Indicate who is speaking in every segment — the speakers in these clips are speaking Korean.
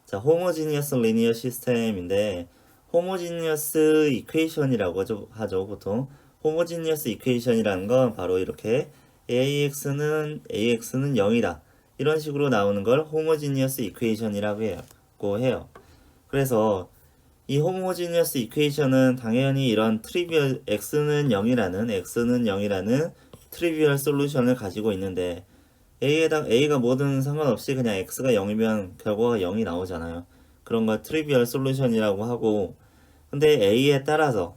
Speaker 1: 자, 호모지니어스 리니어 시스템인데 호모지니어스 이퀘이션이라고 하죠, 보통. 호모지니어스 이퀘이션이라는 건 바로 이렇게 AX는 0이다. 이런 식으로 나오는 걸 호모지니어스 이퀘이션이라고 해요. 그래서 이 호모지니어스 이퀘이션은 당연히 이런 트리비얼 X는 0이라는 트리비얼 솔루션을 가지고 있는데 A가 뭐든 상관없이 그냥 X가 0이면 결과가 0이 나오잖아요. 그런 걸 트리비얼 솔루션이라고 하고, 근데 A에 따라서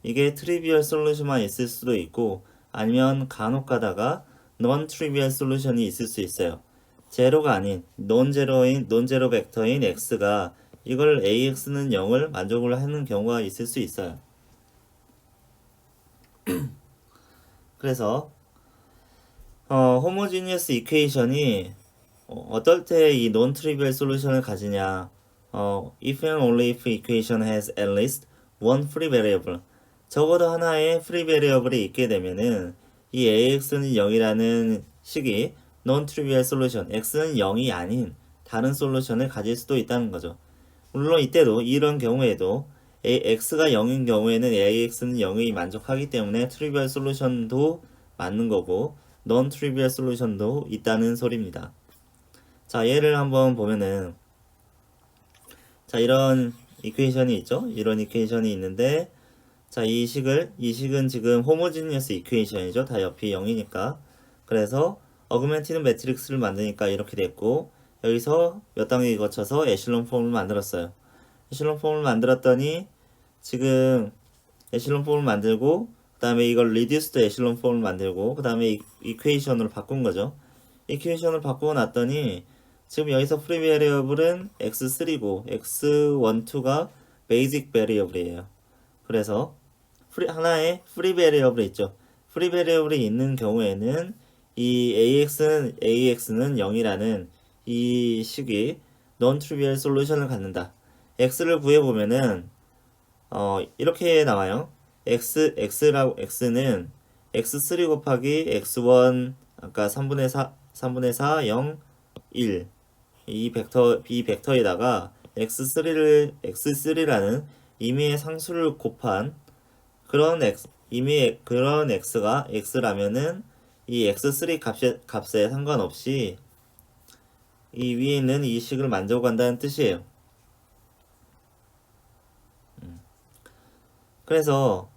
Speaker 1: 이게 트리비얼 솔루션만 있을 수도 있고 아니면 간혹 가다가 non 트리비얼 솔루션이 있을 수 있어요. 제로가 아닌 논제로 벡터인 X가 이걸 AX는 0을 만족을 하는 경우가 있을 수 있어요. 그래서 호모지니어스 이퀘이션이 어떨 때 이 non trivial 솔루션을 가지냐? if and only if equation has at least one free variable. 적어도 하나의 free variable이 있게 되면은 이 AX는 0이라는 식이 non trivial solution, X는 0이 아닌 다른 솔루션을 가질 수도 있다는 거죠. 물론 이때도 이런 경우에도 X가 0인 경우에는 AX는 0이 만족하기 때문에 트리비얼 솔루션도 맞는 거고 non trivial 솔루션도 있다는 소리입니다. 자, 얘를 한번 보면은 자, 이런 이퀘이션이 있죠? 이런 이퀘이션이 있는데 자, 이 식은 지금 호모지니어스 이퀘이션이죠. 다 옆이 0이니까. 그래서 어그멘티드 매트릭스를 만드니까 이렇게 됐고 여기서 몇 단계 거쳐서 에실론 폼을 만들었어요. 에실론 폼을 만들었더니 지금 에실론 폼을 만들고 그 다음에 이걸 리듀스드 에실론 폼을 만들고 그 다음에 이퀘이션으로 바꾼 거죠. 이퀘이션을 바꾸고 났더니 지금 여기서 프리 베리어블은 x3고 x12가 베이직 베리어블이에요. 그래서 하나의 프리 베리어블이 있죠. 프리 베리어블이 있는 경우에는 이 AX는 0이라는 이 식이 non trivial 솔루션을 갖는다. x를 구해보면은 이렇게 나와요. x는 x3 곱하기 x1 아까 3분의 4 0 1 이 벡터에다가 x3라는 임의의 상수를 곱한 그런 x가 x라면은 이 x3 값에 상관없이 이 위에 있는 이 식을 만족한다는 뜻이에요. 그래서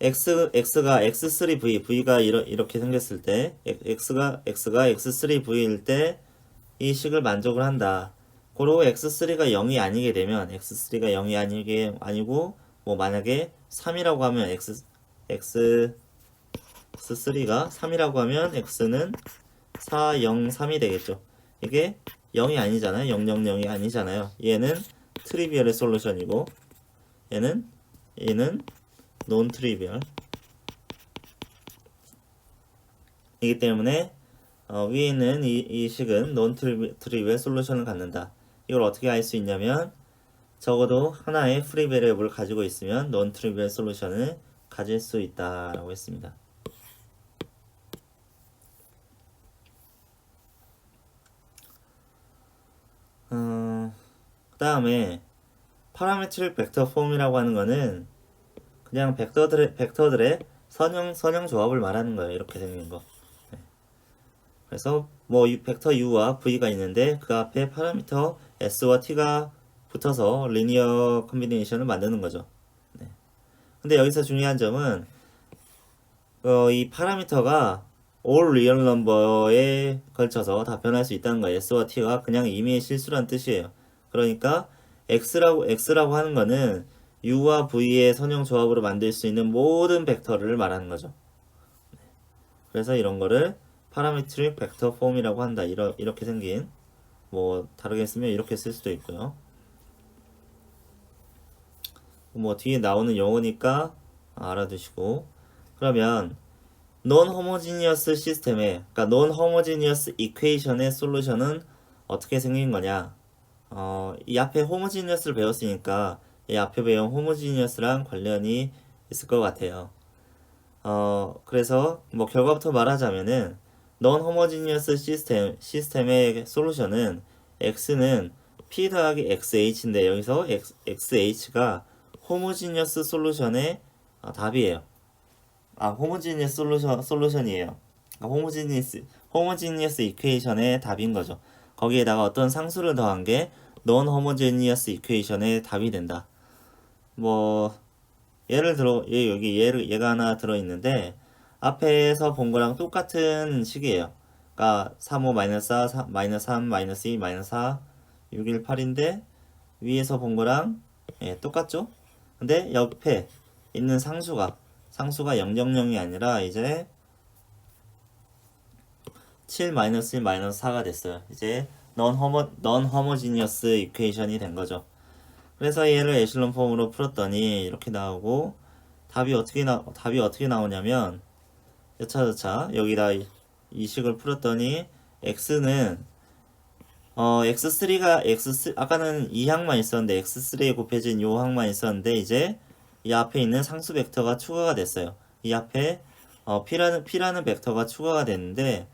Speaker 1: x가 x3v가 이렇게 생겼을 때 x가 x3v일 때 이 식을 만족을 한다. 고로 x3가 0이 아니게 되면 x3가 0이 아니고 뭐 만약에 3이라고 하면 x3가 3이라고 하면 x는 4, 0, 3이 되겠죠. 이게 0이 아니잖아요. 0, 0, 0이 아니잖아요. 얘는 트리비얼의 솔루션이고 얘는 논 트리비얼 이기 때문에 위에 있는 이 식은 논 트리비얼 솔루션을 갖는다. 이걸 어떻게 알 수 있냐면 적어도 하나의 프리 베리어블을 가지고 있으면 논 트리비얼 솔루션을 가질 수 있다라고 했습니다. 그 다음에 파라메트릭 벡터 폼이라고 하는 거는 그냥 벡터들의 선형 조합을 말하는 거예요. 이렇게 생긴 거. 네. 그래서 뭐 벡터 u와 v가 있는데 그 앞에 파라미터 s와 t가 붙어서 리니어 컨비네이션을 만드는 거죠. 네. 근데 여기서 중요한 점은 이 파라미터가 all real number에 걸쳐서 다 변할 수 있다는 거예요. s와 t가 그냥 임의의 실수란 뜻이에요. 그러니까 x라고 하는 거는 u와 v의 선형 조합으로 만들 수 있는 모든 벡터를 말하는 거죠. 그래서 이런 거를 파라메트릭 벡터 폼이라고 한다. 이렇게 생긴 뭐 다르게 쓰면 이렇게 쓸 수도 있고요. 뭐 뒤에 나오는 용어니까 알아두시고 그러면 non homogeneous 시스템의 그러니까 non homogeneous equation의 솔루션은 어떻게 생긴 거냐? 이 앞에 homogeneous를 배웠으니까 이 앞에 배운 homogeneous랑 관련이 있을 것 같아요. 그래서 뭐 결과부터 말하자면은 non homogeneous 시스템의 솔루션은 x는 P 더하기 XH인데 여기서 XH가 호모지니어스 솔루션의 답이에요. 호모지니어스 솔루션이에요. 호모지니어스 이퀘이션의 답인 거죠. 거기에다가 어떤 상수를 더한 게 non homogeneous 이퀘이션의 답이 된다. 뭐 예를 들어 얘가 하나 들어 있는데 앞에서 본 거랑 똑같은 식이에요. 그러니까 35 4 마이너스 3 마이너스 2 마이너스 4 6 1 8인데 위에서 본 거랑 똑같죠? 근데 옆에 있는 상수가 000이 아니라 이제 7 마이너스 1 마이너스 4가 됐어요. 이제 non homogeneous 이퀘이션이 된 거죠. 그래서 얘를 에실론 폼으로 풀었더니 이렇게 나오고 답이 어떻게 나오냐면 여차저차 여기다 이 식을 풀었더니 x는 x3가 아까는 이 항만 있었는데 x3에 곱해진 요 항만 있었는데 이제 이 앞에 있는 상수 벡터가 추가가 됐어요. 이 앞에 p라는 벡터가 추가가 됐는데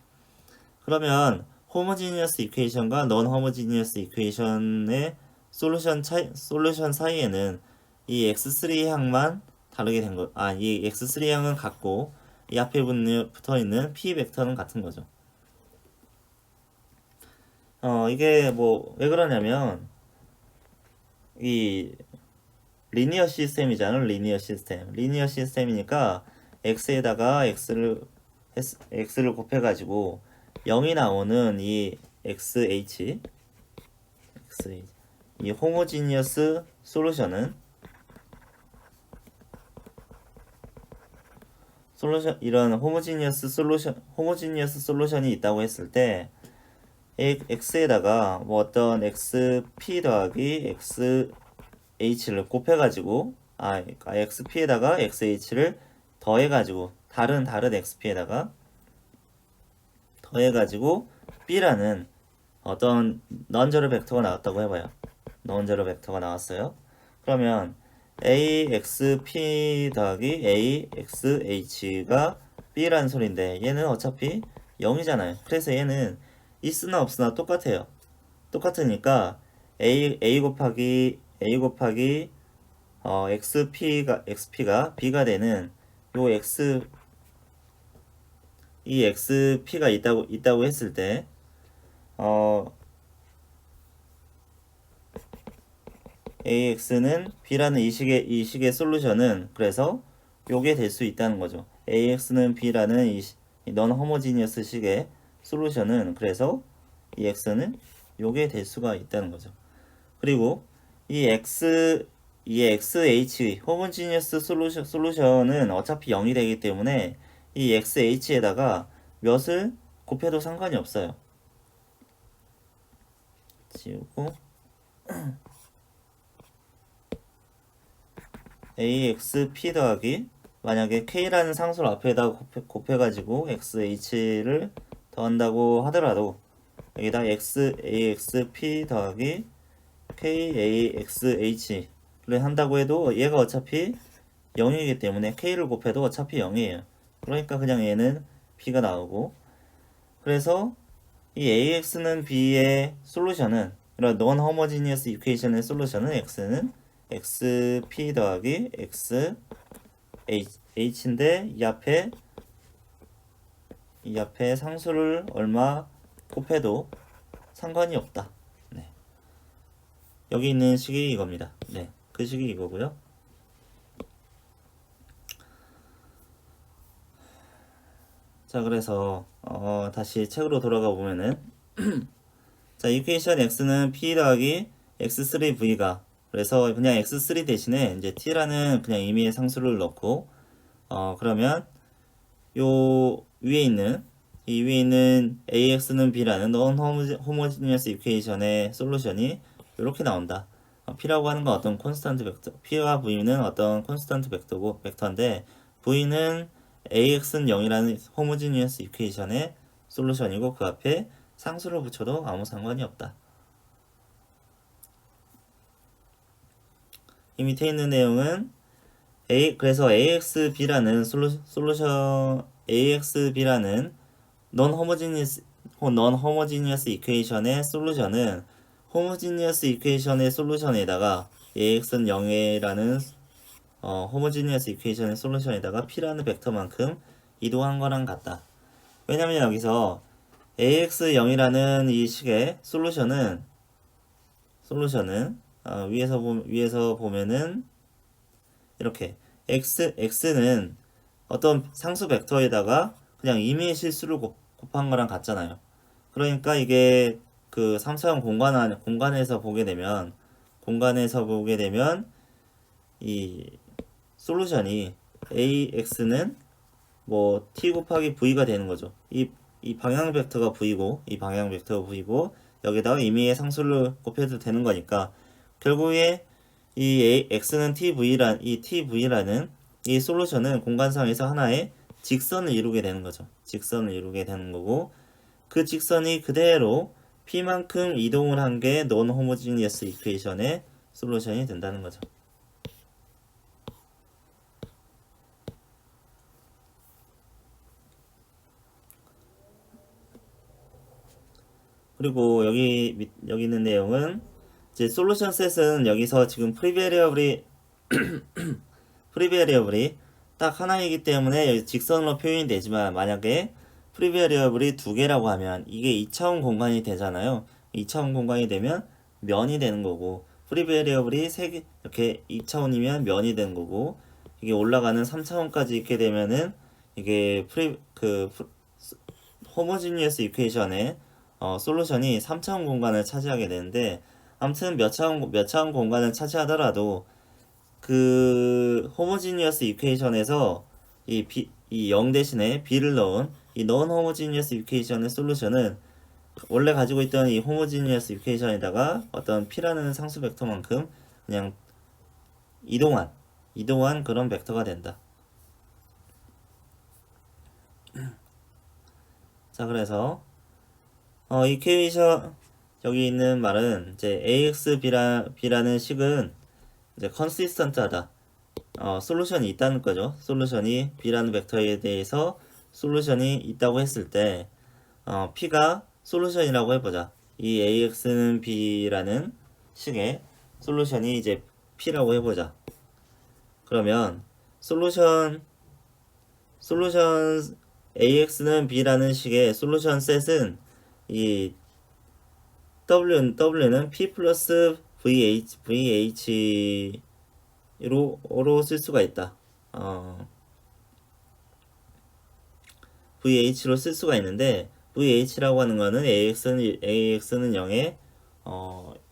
Speaker 1: 그러면 호모지니어스 이퀘이션과 non 호모지니어스 이퀘이션의 솔루션 사이에는 이 x3 항만 다르게 된 거. 이 x3 항은 같고 이 앞에 붙어 있는 p 벡터는 같은 거죠. 이게 뭐 왜 그러냐면 이 리니어 시스템이잖아. 리니어 시스템이니까 x에다가 x를 곱해 가지고 0이 나오는 이 XH 이 호모지니어스 솔루션 이런 호모지니어스 솔루션이 있다고 했을 때 x에다가 뭐 어떤 xp 더하기 xh를 곱해가지고 xp에다가 xh를 더해가지고 다른 xp에다가 더해가지고 b라는 어떤 넌저럴 벡터가 나왔다고 해봐요. 넌저럴 벡터가 나왔어요. 그러면 axp 더하기 axh가 b라는 소리인데 얘는 어차피 0이잖아요. 그래서 얘는 있으나 없으나 똑같아요. 똑같으니까 a 곱하기 xp가 b가 되는 요 이 xp가 있다고 했을 때 ax는 b라는 이 식의 솔루션은 그래서 요게 될 수 있다는 거죠. ax는 b라는 이 non homogeneous 식의 솔루션은 그래서 이 x는 요게 될 수가 있다는 거죠. 그리고 이 XH homogeneous 솔루션은 어차피 0이 되기 때문에 이 XH에다가 몇을 곱해도 상관이 없어요. 지우고 AXP 더하기 만약에 K라는 상수를 앞에다가 곱해가지고 XH를 더한다고 하더라도 여기다 AXP 더하기 KAXH를 한다고 해도 얘가 어차피 0이기 때문에 K를 곱해도 어차피 0이에요. 그러니까 그냥 얘는 B가 나오고 그래서 이 AX는 B의 솔루션은 이런 non homogeneous equation의 솔루션은 X는 XP 더하기 XH인데 이 앞에 상수를 얼마 곱해도 상관이 없다. 네. 여기 있는 식이 이겁니다. 네. 그 식이 이거고요. 자, 그래서 다시 책으로 돌아가 보면은 자, 이퀘이션 x는 p 더하기 x3v가 그래서 그냥 x3 대신에 이제 t라는 그냥 임의의 상수를 넣고 그러면 요 위에 있는 ax는 b라는 non homogeneous equation의 솔루션이 이렇게 나온다. p라고 하는 건 어떤 콘스턴트 벡터, p와 v는 어떤 콘스턴트 벡터인데 v는 ax는 0이라는 호모지니어스 이퀘이션의 솔루션이고 그 앞에 상수를 붙여도 아무 상관이 없다. 이 밑에 있는 내용은 그래서 AXB라는 솔루션 AXB라는 non homogeneous equation의 솔루션은 호모지니어스 이퀘이션의 솔루션에다가 AX는 0이라는 호모지니어스 이퀘이션의 솔루션에다가 P라는 벡터만큼 이동한 거랑 같다. 왜냐면 여기서 AX 0이라는 이 식의 솔루션은 위에서 보면은 이렇게 x는 어떤 상수 벡터에다가 그냥 임의의 실수를 곱한 거랑 같잖아요. 그러니까 이게 그 3차원 공간에서 보게 되면 이 솔루션이 AX는 뭐 t 곱하기 v가 되는 거죠. 이 방향 벡터가 v고 여기다가 임의의 상수를 곱해도 되는 거니까 결국에 이 x는 tv라는 이 솔루션은 공간상에서 하나의 직선을 이루게 되는 거죠. 직선을 이루게 되는 거고 그 직선이 그대로 p만큼 이동을 한 게 non homogeneous equation의 솔루션이 된다는 거죠. 그리고 여기 있는 내용은 이제 솔루션 셋은 여기서 지금 프리베리어블이 딱 하나이기 때문에 여기 직선으로 표현이 되지만 만약에 프리베리어블이 두 개라고 하면 이게 2차원 공간이 되잖아요. 2차원 공간이 되면 면이 되는 거고 프리베리어블이 3개 이렇게 2차원이면 면이 되는 거고 이게 올라가는 3차원까지 있게 되면은 이게 호모지니어스 이퀘이션의 솔루션이 3차원 공간을 차지하게 되는데 아무튼 몇 차원 공간을 차지하더라도 그 호모지니어스 이퀘이션에서 이 0 대신에 b를 넣은 이 non 호모지니어스 이퀘이션의 솔루션은 원래 가지고 있던 이 호모지니어스 이퀘이션에다가 어떤 p라는 상수 벡터만큼 그냥 이동한 그런 벡터가 된다. 자, 그래서 이퀘이션 여기 있는 말은 이제 ax b라는 식은 이제 컨시스턴트하다. 솔루션이 있다는 거죠. 솔루션이 b라는 벡터에 대해서 솔루션이 있다고 했을 때 p가 솔루션이라고 해보자. 이 ax는 b라는 식의 솔루션이 이제 p라고 해보자. 그러면 솔루션 ax는 b라는 식의 솔루션 셋은 이 w는 p 플러스 vh로 쓸 수가 있다. vh로 쓸 수가 있는데 vh라고 하는 거는 ax는 0의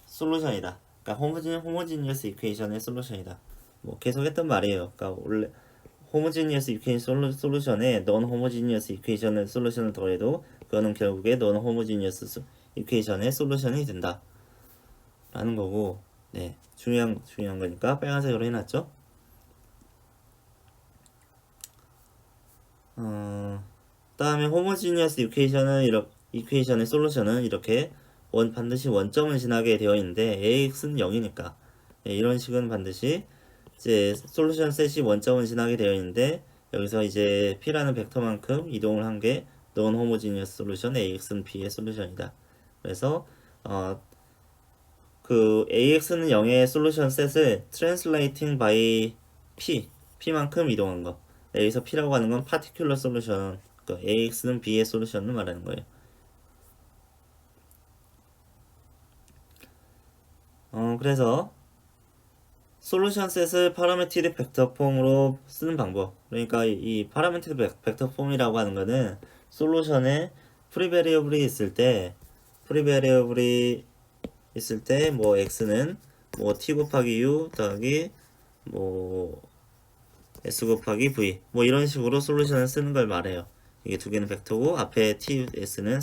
Speaker 1: 솔루션이다. 그러니까 호모지니어스 이퀘이션의 솔루션이다. 뭐 계속 했던 말이에요. 그러니까 원래 호모지니어스 이퀘이션 솔루션에 non 호모지니어스 이퀘이션의 솔루션을 더해도 그거는 결국에 non 호모지니어스 이퀘이션의 솔루션이 된다. 라는 거고, 네, 중요한 거니까 빨간색으로 해놨죠. 다음에 호모지니어스 이퀘이션의 솔루션은 이렇게 반드시 원점을 지나게 되어 있는데 AX는 0이니까 이런 식은 반드시 이제 솔루션 셋이 원점을 지나게 되어 있는데 여기서 이제 P라는 벡터만큼 이동을 한 게 non homogeneous 솔루션 AX는 B의 솔루션이다. 그래서 그 AX는 0의 솔루션 셋을 translating by P만큼 이동한 거. 여기서 P라고 하는 건 particular solution, 그 AX는 B의 솔루션을 말하는 거예요. 그래서 솔루션 셋을 파라메트릭 벡터 폼으로 쓰는 방법. 그러니까 이 파라메트릭 벡터 폼이라고 하는 거는 솔루션에 프리베리어블이 있을 때 뭐 x는 뭐 t 곱하기 u 더하기 뭐 s 곱하기 v 뭐 이런 식으로 솔루션을 쓰는 걸 말해요. 이게 두 개는 벡터고 앞에 t, s는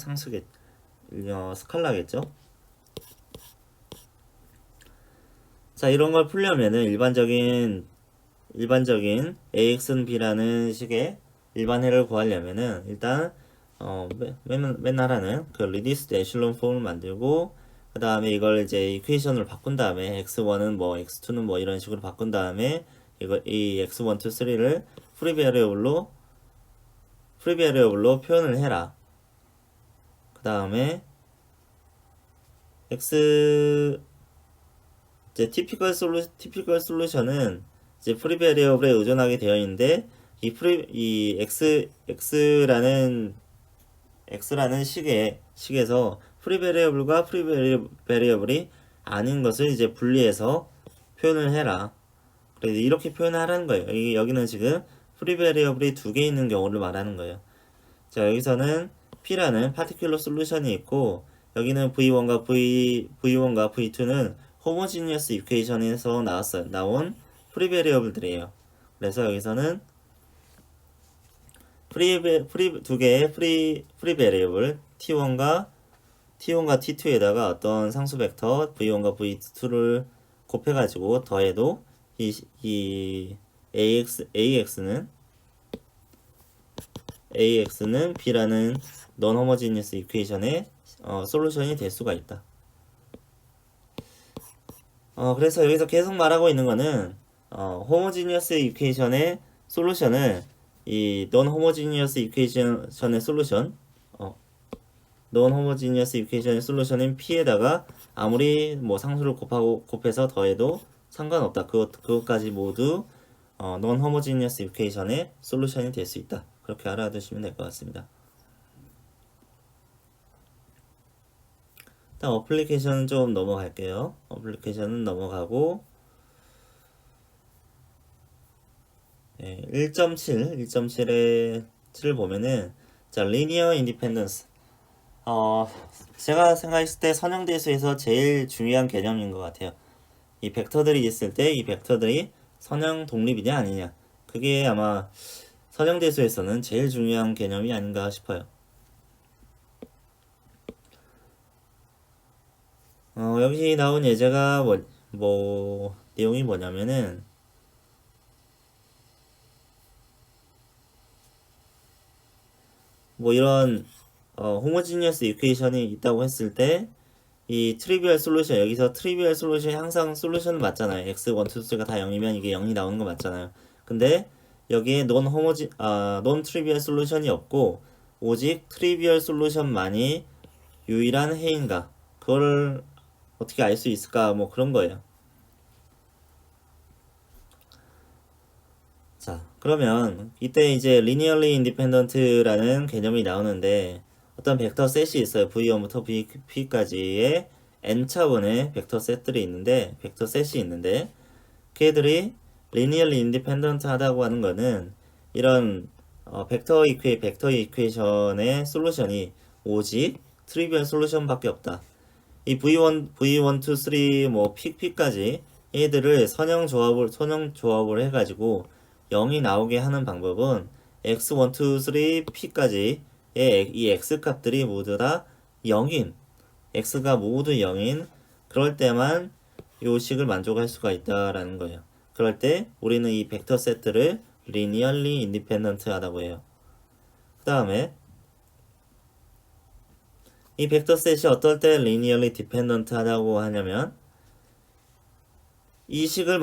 Speaker 1: 스칼라겠죠. 자, 이런 걸 풀려면은 일반적인 ax는 b라는 식의 일반해를 구하려면은 일단 맨날 하는 그 리디스드 에슐론 폼을 만들고 그 다음에 이걸 이제 이퀘이션으로 바꾼 다음에 x1은 뭐 x2는 뭐 이런 식으로 바꾼 다음에 이 x1, 2, 3를 프리베리어블로 표현을 해라. 그 다음에 x 이제 티피컬 솔루션은 이제 프리 베리어블에 의존하게 되어 있는데 이 x라는 식에서 프리 베리어블과 프리 베리어블이 아닌 것을 이제 분리해서 표현을 해라. 그래서 이렇게 표현하라는 거예요. 여기는 지금 프리 베리어블이 두 개 있는 경우를 말하는 거예요. 자, 여기서는 P라는 파티큘러 솔루션이 있고 여기는 V1과 V2는 호모지니어스 이퀘이션에서 나온 프리 베리어블들이에요. 그래서 여기서는 두 개의 프리 베리어블 T1과 T2에다가 어떤 상수 벡터 V1과 V2를 곱해가지고 더해도 이 AX는 B라는 non homogeneous 이퀘이션의 솔루션이 될 수가 있다. 그래서 여기서 계속 말하고 있는 거는 homogeneous 이퀘이션의 솔루션을 이 non homogeneous 이퀘이션의 솔루션 non homogeneous 이퀘이션의 솔루션인 P에다가 아무리 뭐 상수를 곱해서 더해도 상관없다. 그것까지 모두 non homogeneous 이퀘이션의 솔루션이 될 수 있다. 그렇게 알아두시면 될 것 같습니다. 일단 어플리케이션은 좀 넘어갈게요. 어플리케이션은 넘어가고 1.7을 보면은 자, linear independence 제가 생각했을 때 선형대수에서 제일 중요한 개념인 것 같아요. 이 벡터들이 있을 때 이 벡터들이 선형 독립이냐 아니냐 그게 아마 선형대수에서는 제일 중요한 개념이 아닌가 싶어요. 여기 나온 예제가 내용이 뭐냐면은 이런 호모지니어스 이퀘이션이 있다고 했을 때 이 트리비얼 솔루션 여기서 트리비얼 솔루션이 항상 솔루션은 맞잖아요. x 1, 2, 3가 다 0이면 이게 0이 나오는 거 맞잖아요. 근데 여기에 논 트리비얼 솔루션이 없고 오직 트리비얼 솔루션만이 유일한 해인가 그걸 어떻게 알 수 있을까 뭐 그런 거예요. 자, 그러면 이때 이제 linearly independent라는 개념이 나오는데 어떤 벡터 셋이 있어요. V1부터 Vp까지의 n차원의 벡터 셋이 있는데 걔들이 linearly independent 하다고 하는 거는 이런 벡터 이퀘이션의 솔루션이 오직 트리비얼 솔루션밖에 없다. 이 V1, 2, 3, 뭐 P까지 얘들을 선형 조합을 해가지고 0이 나오게 하는 방법은 x1, 2, 3, p까지의 이 x값들이 모두 다 0인 x가 모두 0인 그럴 때만 요 식을 만족할 수가 있다라는 거예요. 그럴 때 우리는 이 벡터 세트를 linearly independent 하다고 해요. 그 다음에 이 벡터 셋이 어떨 때 linearly dependent 하다고 하냐면 이 식을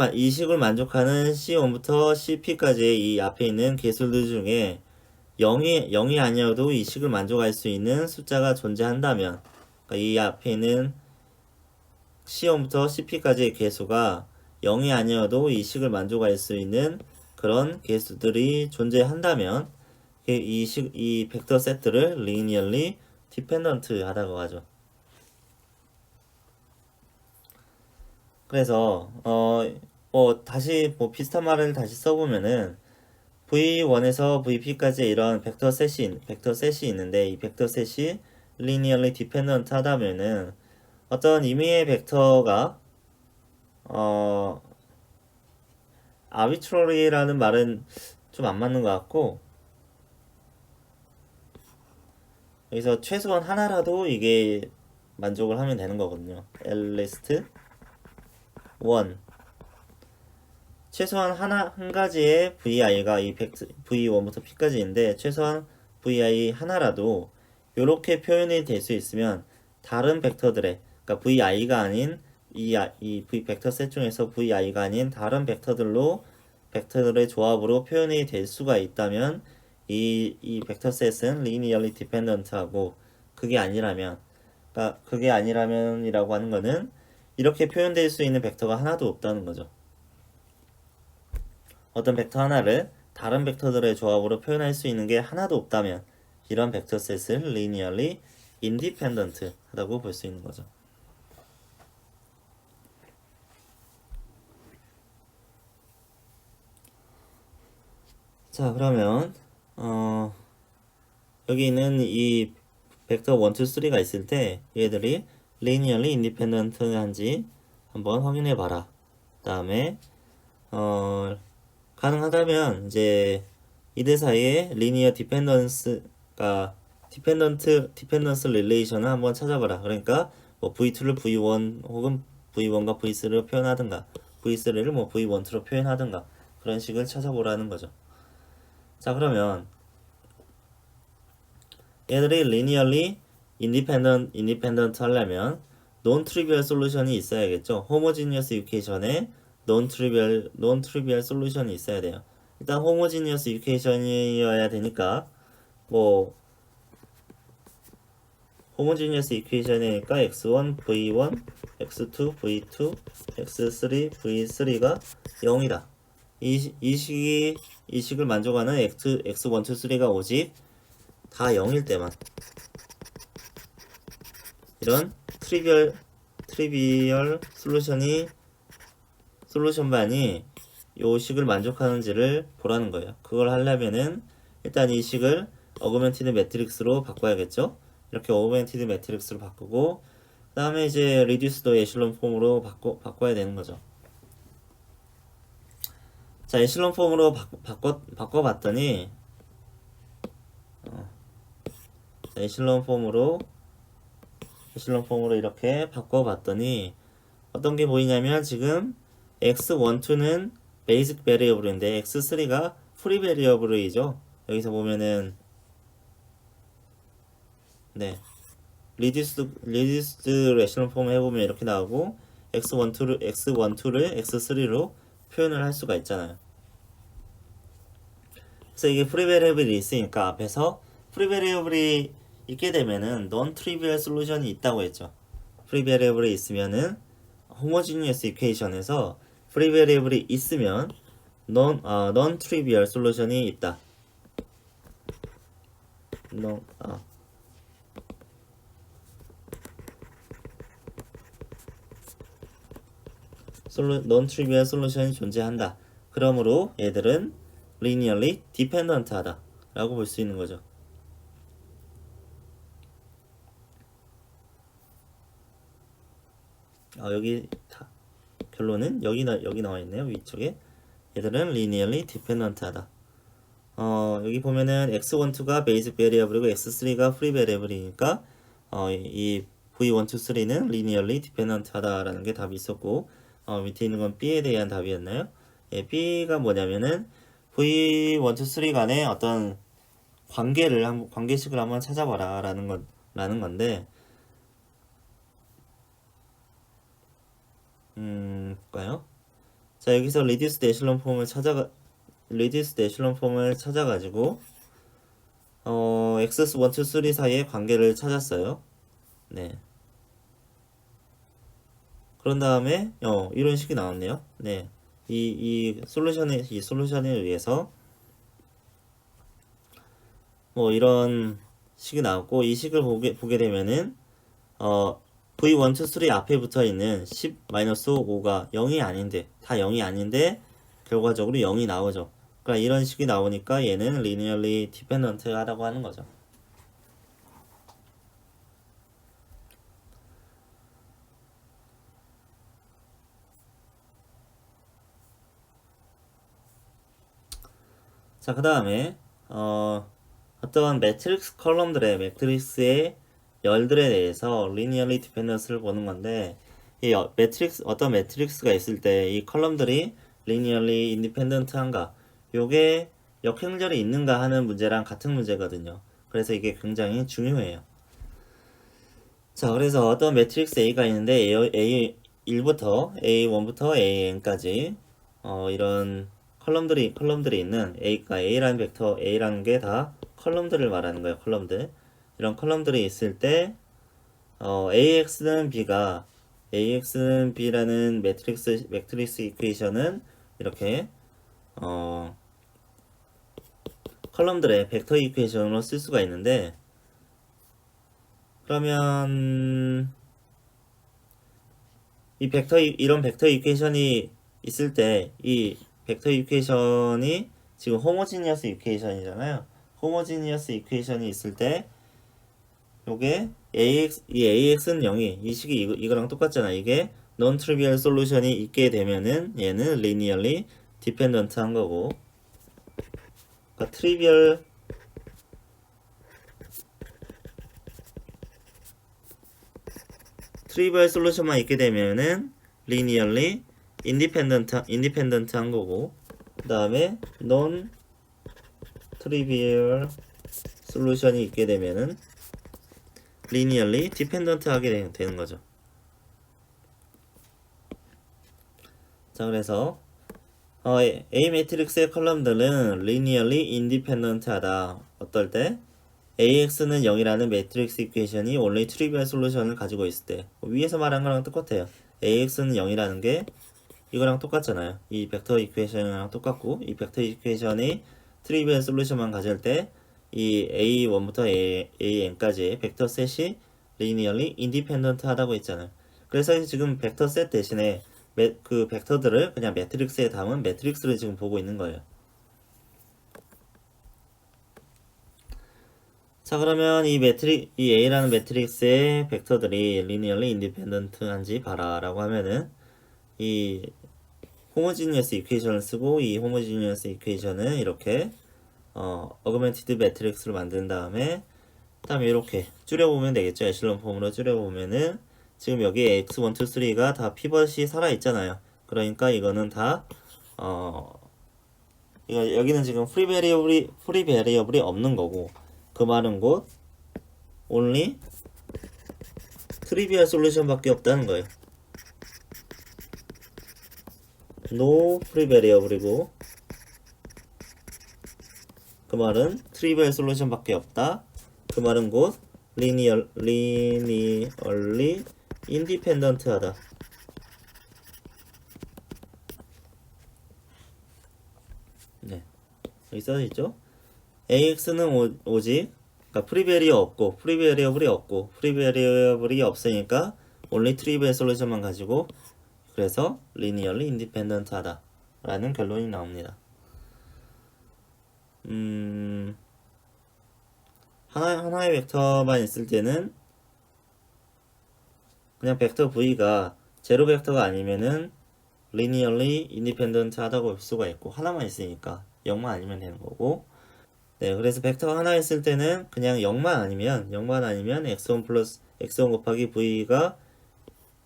Speaker 1: 만족하는 C1부터 CP까지의 이 앞에 있는 개수들 중에 0이 아니어도 이 식을 만족할 수 있는 숫자가 존재한다면 그러니까 이 앞에 있는 C1부터 CP까지의 개수가 0이 아니어도 이 식을 만족할 수 있는 그런 개수들이 존재한다면 이 벡터 세트를 linearly dependent 하다고 하죠. 그래서 다시 비슷한 말을 다시 써보면은 V1에서 VP까지 이런 벡터 셋이 있는데 이 벡터 셋이 linearly dependent 하다면은 어떤 임의의 벡터가 arbitrary라는 말은 좀 안 맞는 것 같고 여기서 최소한 하나라도 이게 만족을 하면 되는 거거든요. at least 1 최소한 한 가지의 VI가 이 V1부터 P까지인데 최소한 VI 하나라도 이렇게 표현이 될 수 있으면 다른 벡터들의 그러니까 VI가 아닌 이 벡터 셋 중에서 VI가 아닌 다른 벡터들의 조합으로 표현이 될 수가 있다면 이 벡터 셋은 linearly dependent하고 그게 아니라면 그게 아니라면이라고 하는 거는 이렇게 표현될 수 있는 벡터가 하나도 없다는 거죠. 어떤 벡터 하나를 다른 벡터들의 조합으로 표현할 수 있는 게 하나도 없다면 이런 벡터 셋을 linearly independent 하다고 볼 수 있는 거죠. 자, 그러면 여기 있는 이 벡터 1, 2, 3가 있을 때 얘들이 linearly independent한지 한번 확인해 봐라. 그 다음에 가능하다면 이제 이들 사이에 linear dependence가 dependence relation을 한번 찾아봐라. 그러니까 뭐 V2를 V1 혹은 V1과 V3로 표현하든가 V3를 뭐 V12로 표현하든가 그런 식을 찾아보라는 거죠. 자, 그러면 얘들이 linearly independent 하려면 non-trivial 솔루션이 있어야겠죠. homogeneous equation에 non-trivial 솔루션이 있어야 돼요. 일단 homogeneous equation이어야 되니까 뭐 homogeneous equation이니까 x1 v1 x2 v2 x3 v3가 0이다. 이 식을 만족하는 x1, 2, 3가 오직 다 0일 때만 이런 트리비얼 솔루션만이 요 식을 만족하는지를 보라는 거예요. 그걸 하려면은 일단 이 식을 어그멘티드 매트릭스로 바꿔야겠죠. 이렇게 어그멘티드 매트릭스로 바꾸고 그 다음에 이제 리듀스드 에실론 폼으로 바꿔야 되는 거죠. 자, 에실론 폼으로 바꿔봤더니 에실론 폼으로 이렇게 바꿔봤더니 어떤 게 보이냐면 지금 x12는 베이직 베리어블인데 x3가 프리 베리어블이죠. 여기서 보면은 네, 리듀스드 에실론 폼 해보면 이렇게 나오고 x12를 x3로 표현을 할 수가 있잖아요. 그래서 이게 프리 베리어블이 있으니까 앞에서 프리 베리어블이 있게 되면은 non trivial 솔루션이 있다고 했죠. 프리 베리어블이 있으면은 호모지니어스 이퀘이션에서 프리 베리어블이 있으면 non trivial 솔루션이 있다. non trivial 솔루션이 존재한다. 그러므로 얘들은 linearly dependent 하다 라고 볼 수 있는 거죠. 여기 결론은 여기 나와 있네요. 위쪽에 얘들은 linearly dependent 하다. 여기 보면은 x12가 basic variable이고 x3가 free variable이니까 이 v1, 2, 3는 linearly dependent 하다라는 게 답이 있었고 밑에 있는 건 b에 대한 답이었나요? 예, b가 뭐냐면은 v1, 2, 3 간의 어떤 관계식을 한번 찾아봐라 라는 건데 볼까요? 자, 여기서 리듀스드 에실론 폼을 찾아가지고 x1, 2, 3 사이의 관계를 찾았어요. 네. 그런 다음에 이런 식이 나왔네요. 네. 이 솔루션에 의해서 뭐 이런 식이 나왔고 이 식을 보게 되면은 V1, 2, 3 앞에 붙어 있는 10-5가 0이 아닌데 다 0이 아닌데 결과적으로 0이 나오죠. 그러니까 이런 식이 나오니까 얘는 linearly dependent 하다고 하는 거죠. 자, 그 다음에 어떤 매트릭스의 열들에 대해서 linearly dependent를 보는 건데 이 어떤 매트릭스가 있을 때 이 컬럼들이 linearly independent한가 요게 역행절이 있는가 하는 문제랑 같은 문제거든요. 그래서 이게 굉장히 중요해요. 자, 그래서 어떤 매트릭스 A가 있는데 A1부터 AN까지 이런 컬럼들이 있는 A라는 벡터 A라는 게 다 컬럼들을 말하는 거예요. 컬럼들. 이런 컬럼들이 있을 때 AX는 B라는 매트릭스 이퀘이션은 이렇게 컬럼들의 벡터 이퀘이션으로 쓸 수가 있는데, 그러면 이런 벡터 이퀘이션이 있을 때 이 벡터 이퀘이션이 지금 호모지니어스 이퀘이션이잖아요. 호모지니어스 이퀘이션이 있을 때 요게 이 AX는 0이 이 식이 이거랑 똑같잖아. 이게 non trivial 솔루션이 있게 되면은 얘는 linearly dependent 한 거고, 그러니까 트리비얼 솔루션만 있게 되면은 linearly independent 한 거고, 그 다음에 non trivial 솔루션이 있게 되면은 linearly dependent 하게 되는 거죠. 자, 그래서 A 매트릭스의 컬럼들은 linearly independent 하다. 어떨 때? AX는 0이라는 매트릭스 이퀘이션이 only trivial 솔루션을 가지고 있을 때. 위에서 말한 거랑 똑같아요. AX는 0이라는 게 이거랑 똑같잖아요. 이 벡터 이퀘이션이랑 똑같고, 이 벡터 이퀘이션이 트리비얼 솔루션만 가질 때 이 A1부터 AN까지의 벡터 셋이 linearly independent 하다고 했잖아요. 그래서 지금 벡터 셋 대신에 그 벡터들을 그냥 매트릭스에 담은 매트릭스를 지금 보고 있는 거예요. 자, 그러면 이 A라는 매트릭스의 벡터들이 linearly independent 한지 봐라 라고 하면은, 이 호모지니어스 이퀘이션을 쓰고, 이 호모지니어스 이퀘이션은 이렇게 어그멘티드 매트릭스를 만든 다음에 그다음에 이렇게 줄여보면 되겠죠. 에슬론 폼으로 줄여보면은 지금 여기 x1, 2, 3가 다 피벗이 살아있잖아요. 그러니까 이거는 다 여기는 지금 프리 베리어블이 없는 거고, 그 말은 곧 only 트리비얼 솔루션밖에 없다는 거예요. no 프리 베리어블이고, 그 말은 트리비얼 솔루션밖에 없다. 그 말은 곧 linearly independent 하다. 네, 여기 써져있죠. AX는 오직, 그러니까 프리베리어블이 없으니까 only trivial 솔루션만 가지고, 그래서 linearly independent 하다 라는 결론이 나옵니다. 하나의 벡터만 있을 때는 그냥 벡터 V가 제로 벡터가 아니면은 linearly independent 하다고 볼 수가 있고, 하나만 있으니까 0만 아니면 되는 거고, 네, 그래서 벡터가 하나 있을 때는 그냥 0만 아니면 x1 플러스 x1 곱하기 V가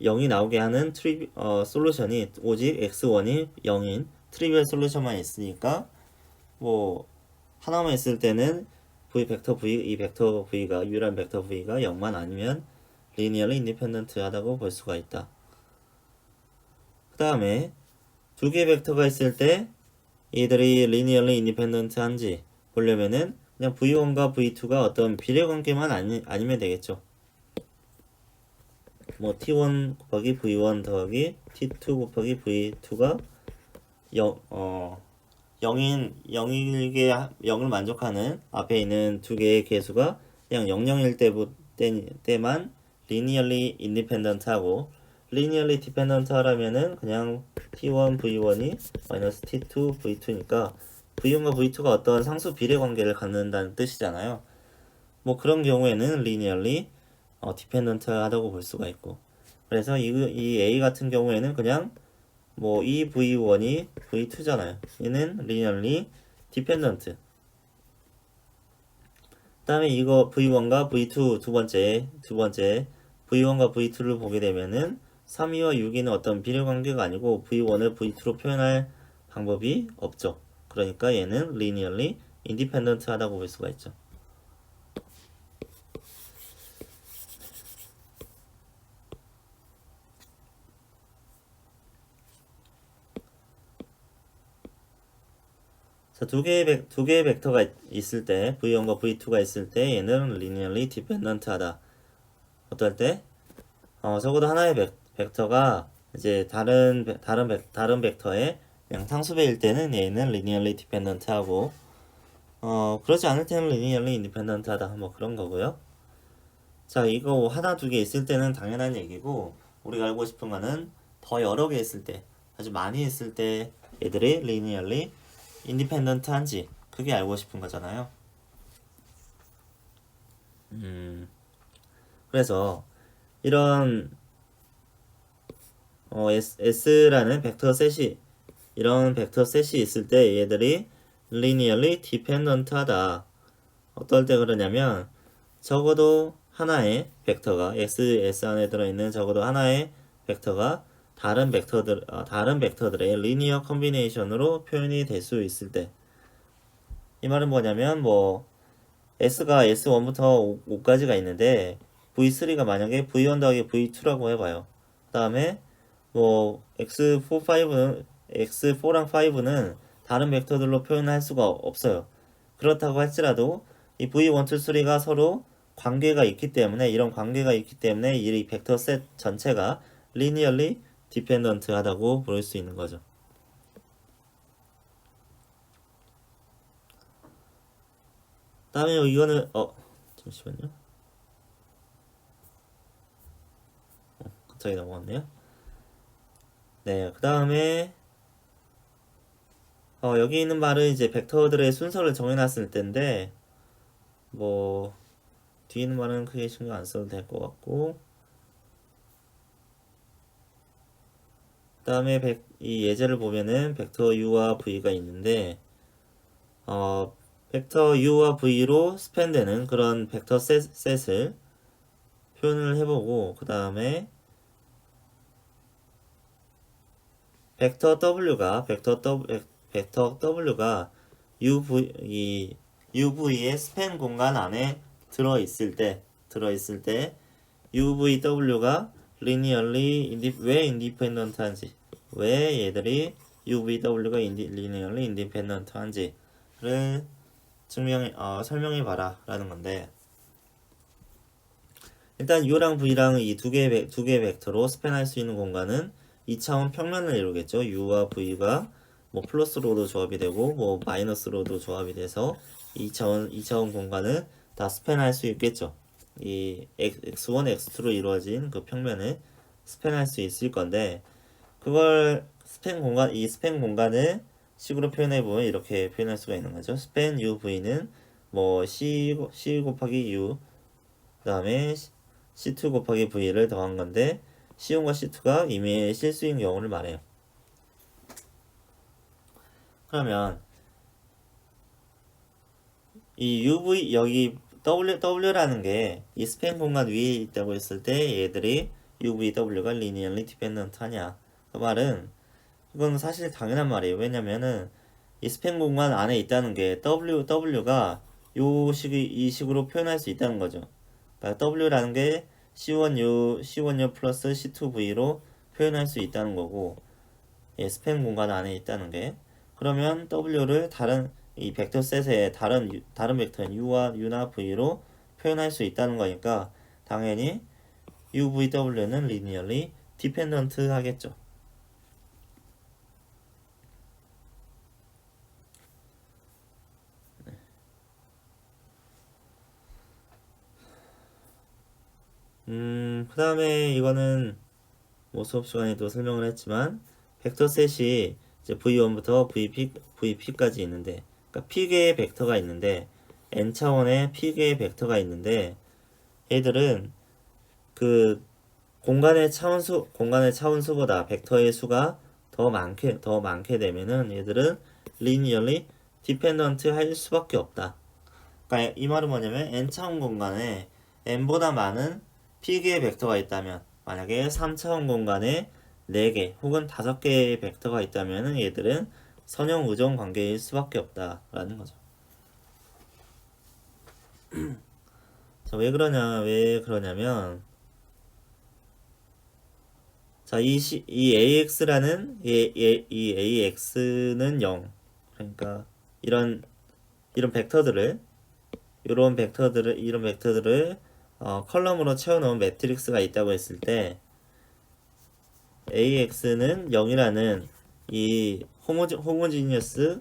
Speaker 1: 0이 나오게 하는 솔루션이 오직 x1이 0인 트리비얼 솔루션만 있으니까, 뭐 하나만 있을 때는 이 벡터 V가 유일한 벡터 V가 0만 아니면 linearly independent 하다고 볼 수가 있다. 그 다음에 두 개의 벡터가 있을 때 이들이 linearly independent 한지 보려면은 그냥 V1과 V2가 어떤 비례관계만 아니면 되겠죠. 뭐 T1 곱하기 V1 더하기 T2 곱하기 V2가 0을 만족하는 앞에 있는 두 개의 개수가 그냥 00일 때만 linearly independent 하고, linearly dependent 하려면은 그냥 T1 V1이 마이너스 T2 V2니까 V1과 V2가 어떤 상수 비례 관계를 갖는다는 뜻이잖아요. 뭐 그런 경우에는 linearly dependent 하다고 볼 수가 있고, 그래서 이 A 같은 경우에는 그냥 뭐 이 V1이 V2잖아요. 얘는 linearly dependent. 그 다음에 이거 V1과 V2 두 번째 V1과 V2를 보게 되면은 3위와 6위는 어떤 비례관계가 아니고 V1을 V2로 표현할 방법이 없죠. 그러니까 얘는 linearly independent 하다고 볼 수가 있죠. 자, 두 개의 벡터가 있을 때, V1과 V2가 있을 때 얘는 linearly dependent 하다 어떨 때? 적어도 하나의 벡터가 이제 다른 벡터의 그냥 상수배일 때는 얘는 linearly dependent 하고, 그렇지 않을 때는 linearly independent 하다. 뭐 그런 거고요. 자, 이거 하나, 두 개 있을 때는 당연한 얘기고, 우리가 알고 싶은 거는 더 여러 개 있을 때, 아주 많이 있을 때 얘들이 linearly independent 한지, 그게 알고 싶은 거잖아요. 그래서 이런 S라는 벡터 셋이 이런 벡터 셋이 있을 때 얘들이 linearly dependent 하다. 어떨 때 그러냐면 적어도 하나의 벡터가 S 안에 들어있는 적어도 하나의 벡터가 다른 벡터들의 리니어 컨비네이션으로 표현이 될 수 있을 때. 이 말은 뭐냐면 뭐 S가 S1부터 5까지가 있는데 V3가 만약에 V1 더하기 V2라고 해봐요. 그 다음에 뭐 X4랑 5는 다른 벡터들로 표현할 수가 없어요. 그렇다고 할지라도 이 V1, 2, 3가 서로 관계가 있기 때문에 이런 관계가 있기 때문에 이 벡터 셋 전체가 linearly dependent 하다고 부를 수 있는 거죠. 다음에 이거는 잠시만요. 갑자기 넘어갔네요. 네, 그 다음에 여기 있는 말은 이제 벡터들의 순서를 정해놨을 텐데 뭐 뒤에 있는 말은 크게 신경 안 써도 될 것 같고, 그 다음에 이 예제를 보면은 벡터 u와 v가 있는데 벡터 u와 v로 스팬되는 그런 벡터 셋을 표현을 해보고, 그 다음에 벡터 w가 UV의 스팬 공간 안에 들어있을 때 UVW가 왜 인디펜던트한지, 왜 얘들이 UVW가 linearly independent한지를 설명해 봐라 라는 건데, 일단 U랑 V랑 이 두 개의 벡터로 스팬할 수 있는 공간은 2차원 평면을 이루겠죠. U와 V가 뭐 플러스로도 조합이 되고 뭐 마이너스로도 조합이 돼서 2차원 공간을 다 스팬할 수 있겠죠. 이 x1, x2로 이루어진 그 평면을 스팬할 수 있을 건데, 그걸 이 스팬 공간을 식으로 표현해 보면 이렇게 표현할 수가 있는 거죠. 스팬 UV는 뭐 C 곱하기 U, 그다음에 C2 곱하기 V를 더한 건데, C1과 C2가 이미 실수인 경우를 말해요. 그러면 이 UV 여기 W라는 게 이 스팬 공간 위에 있다고 했을 때 얘들이 UVW가 linearly dependent 하냐? 그 말은 이건 사실 당연한 말이에요. 왜냐면은 이 스팬 공간 안에 있다는 게 W가 이 식으로 표현할 수 있다는 거죠. 그러니까 W라는 게 C1U 플러스 C2V로 표현할 수 있다는 거고, 예, 스팬 공간 안에 있다는 게, 그러면 W를 이 벡터 셋의 다른 벡터인 U나 V로 표현할 수 있다는 거니까 당연히 UVW는 linearly dependent 하겠죠. 그 다음에 이거는 뭐 수업 시간에도 설명을 했지만 벡터 셋이 이제 V1부터 VP까지 있는데, 그러니까 P개의 벡터가 있는데 n 차원의 P개의 벡터가 있는데, 얘들은 그 공간의 차원수보다 벡터의 수가 더 많게 되면은 얘들은 linearly dependent 할 수밖에 없다. 그러니까 이 말은 뭐냐면 n 차원 공간에 n보다 많은 p개의 벡터가 있다면, 만약에 3차원 공간에 4개 혹은 5개의 벡터가 있다면 얘들은 선형 우정 관계일 수밖에 없다라는 거죠. 자, 왜 그러냐면 자, 이 AX는 0. 그러니까 이런 벡터들을 이런 벡터들을 컬럼으로 채워놓은 매트릭스가 있다고 했을 때 AX는 0이라는 이 호모지니어스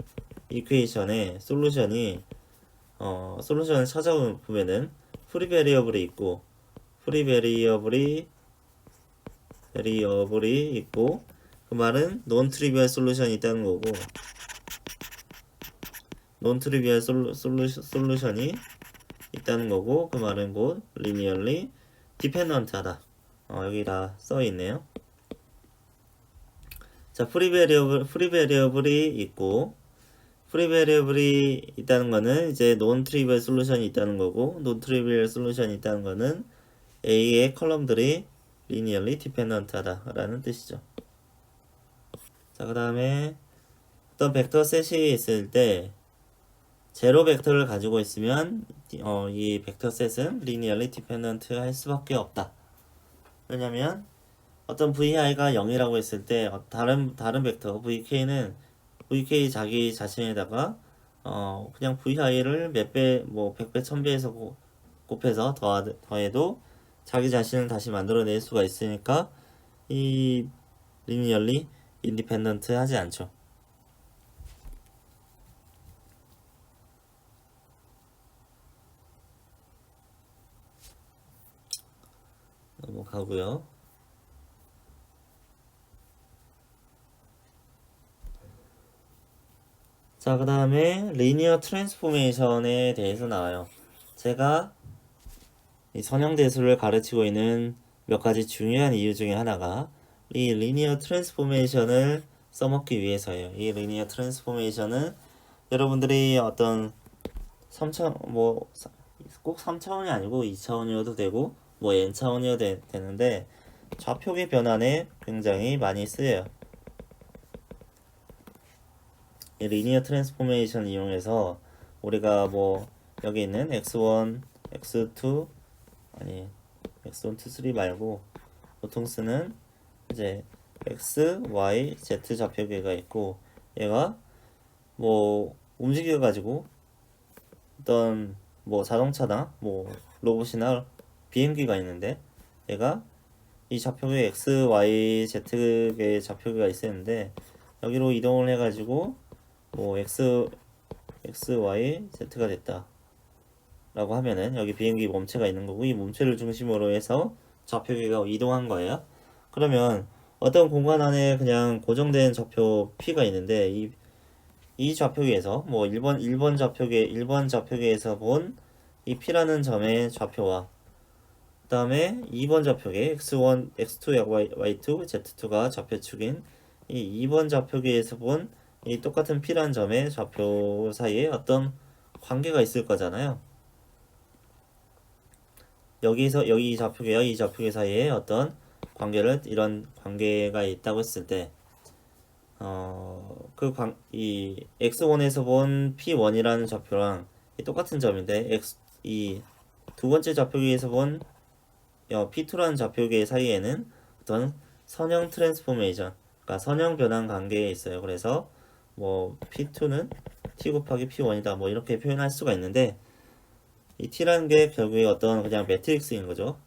Speaker 1: 이퀘이션의 솔루션을 찾아보면은 프리 베리어블이 있고 베리어블이 있고 그 말은 논 트리비얼 솔루션이 있다는 거고 논 트리비얼 솔루션이 있다는 거고 그 말은 곧 리니얼리 디펜던트하다. 여기 다 써 있네요. 자, 프리 베리어블이 있고 프리 베리어블이 있다는 거는 이제 논 트리비얼 솔루션이 있다는 거고 논 트리비얼 솔루션이 있다는 거는 A의 컬럼들이 리니얼리 디펜던트하다라는 뜻이죠. 자, 그 다음에 어떤 벡터 셋이 있을 때 제로 벡터를 가지고 있으면 이 벡터 셋은 리니얼리 디펜던트 할 수밖에 없다. 왜냐면 어떤 vi가 0이라고 했을 때 다른 벡터 vk 자기 자신에다가 그냥 vi를 몇 배, 뭐 100배, 1000배에서 곱해서 더해도 자기 자신을 다시 만들어낼 수가 있으니까 이 리니얼리 인디펜던트 하지 않죠. 넘어가고요. 자, 그 다음에 리니어 트랜스포메이션에 대해서 나와요. 제가 이 선형대수를 가르치고 있는 몇 가지 중요한 이유 중에 하나가 이 리니어 트랜스포메이션을 써먹기 위해서예요. 이 리니어 트랜스포메이션은 여러분들이 어떤 3차원, 꼭 3차원이 아니고 2차원이어도 되고 뭐 n차원이어도 되는데 좌표계 변환에 굉장히 많이 쓰여요. 이 리니어 트랜스포메이션 이용해서 우리가 뭐 여기 있는 x1, x2 아니 x1, 2, 3 말고 보통 쓰는 이제 x, y, z 좌표계가 있고 얘가 뭐 움직여 가지고 어떤 뭐 자동차나 뭐 로봇이나 비행기가 있는데 얘가 이 좌표계 x, y, z의 좌표계가 있었는데 여기로 이동을 해가지고 뭐 x, y, z가 됐다 라고 하면은 여기 비행기 몸체가 있는 거고 이 몸체를 중심으로 해서 좌표계가 이동한 거예요. 그러면 어떤 공간 안에 그냥 고정된 좌표 P가 있는데 이 좌표계에서 뭐 1번 좌표계에서 본 이 P라는 점의 좌표와 그 다음에 2번 좌표계 x1, x2, y2, z2가 좌표축인 이 2번 좌표계에서 본 이 똑같은 P라는 점의 좌표 사이에 어떤 관계가 있을 거잖아요. 여기 이 좌표계와 이 좌표계 사이에 어떤 이런 관계가 있다고 했을 때, 이 x1에서 본 p1이라는 좌표랑 똑같은 점인데, 이 두 번째 좌표계에서 본 p2라는 좌표계 사이에는 어떤 선형 트랜스포메이션, 그러니까 선형 변환 관계에 있어요. 그래서 뭐 p2는 t 곱하기 p1이다, 뭐 이렇게 표현할 수가 있는데, 이 t라는 게 결국에 어떤 그냥 매트릭스인 거죠.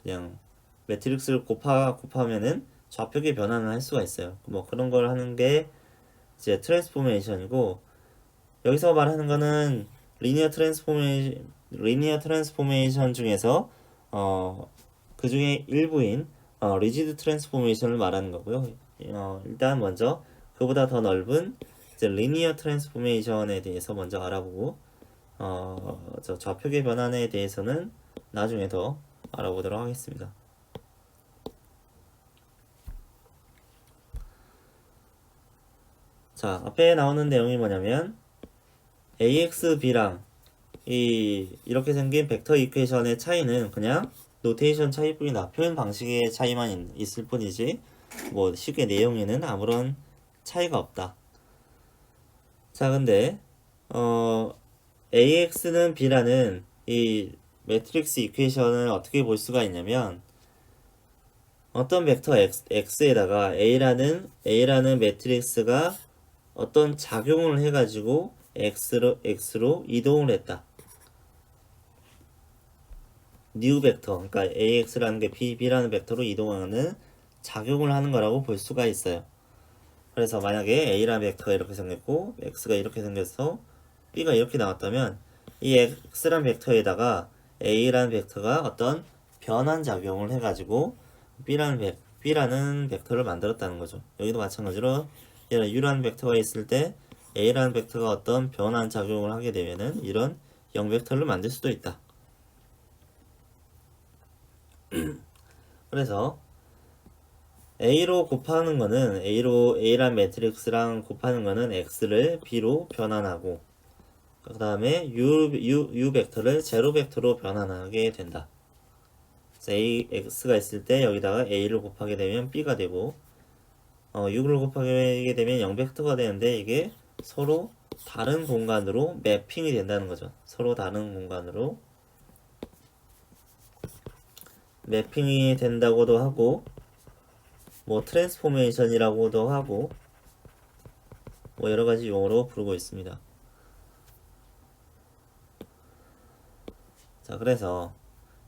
Speaker 1: 그냥 매트릭스를 곱하면은 좌표계 변환을 할 수가 있어요. 뭐 그런 걸 하는 게 이제 트랜스포메이션이고 여기서 말하는 거는 리니어 트랜스포메이션 중에서 그 중에 일부인 리지드 트랜스포메이션을 말하는 거고요. 일단 먼저 그보다 더 넓은 이제 리니어 트랜스포메이션에 대해서 먼저 알아보고 저 좌표계 변환에 대해서는 나중에 더 알아보도록 하겠습니다. 자, 앞에 나오는 내용이 뭐냐면 ax, b랑 이렇게 생긴 벡터 이퀘이션의 차이는 그냥 노테이션 차이뿐이다. 표현 방식의 차이만 있을 뿐이지 뭐 식의 내용에는 아무런 차이가 없다. 자, 근데 AX는 B라는 이 매트릭스 이퀘이션을 어떻게 볼 수가 있냐면 어떤 벡터 X에다가 A라는 매트릭스가 어떤 작용을 해가지고 X로 이동을 했다. new 벡터, 그러니까 AX라는 게 B라는 벡터로 이동하는 작용을 하는 거라고 볼 수가 있어요. 그래서 만약에 A라는 벡터가 이렇게 생겼고 X가 이렇게 생겨서 B가 이렇게 나왔다면 이 X라는 벡터에다가 A라는 벡터가 어떤 변환 작용을 해가지고 B라는 벡터를 만들었다는 거죠. 여기도 마찬가지로 이런 U라는 벡터가 있을 때 A라는 벡터가 어떤 변환 작용을 하게 되면은 이런 0벡터를 만들 수도 있다. 그래서 A로 곱하는 거는 A란 매트릭스랑 곱하는 거는 X를 B로 변환하고 그 다음에 U 벡터를 제로 벡터로 변환하게 된다. X가 있을 때 여기다가 A를 곱하게 되면 B가 되고 6을 곱하게 되면 0벡터가 되는데 이게 서로 다른 공간으로 매핑이 된다는 거죠. 서로 다른 공간으로 매핑이 된다고도 하고 뭐 트랜스포메이션이라고도 하고 뭐 여러 가지 용어로 부르고 있습니다. 자, 그래서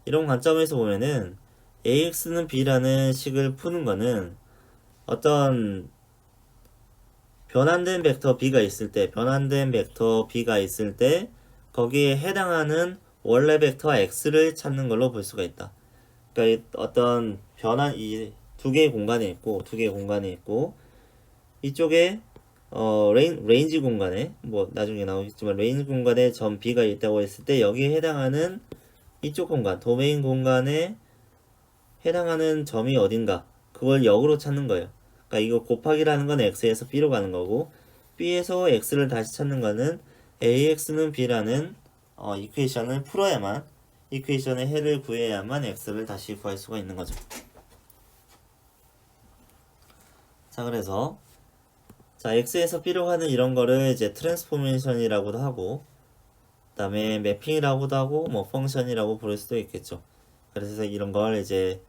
Speaker 1: 이런 관점에서 보면은 AX는 B라는 식을 푸는 거는 어떤 변환된 벡터 B가 있을 때, 거기에 해당하는 원래 벡터 X를 찾는 걸로 볼 수가 있다. 그러니까 어떤 변환 이 두 개의 공간에 있고 이쪽에 레인지 공간에 뭐 나중에 나오겠지만 레인지 공간에 점 B가 있다고 했을 때 여기에 해당하는 이쪽 공간 도메인 공간에 해당하는 점이 어딘가 그걸 역으로 찾는 거예요. 그러니까 이거 곱하기라는 건 X에서 B로 가는 거고 B에서 X를 다시 찾는 거는 AX는 B라는 이퀘이션을 풀어야만 이퀘이션의 해를 구해야만 X를 다시 구할 수가 있는 거죠. 자, 그래서 X에서 B로 가는 이런 거를 이제 트랜스포메이션이라고도 하고 그 다음에 매핑이라고도 하고 뭐 펑션이라고 부를 수도 있겠죠. 그래서 이런 걸 이제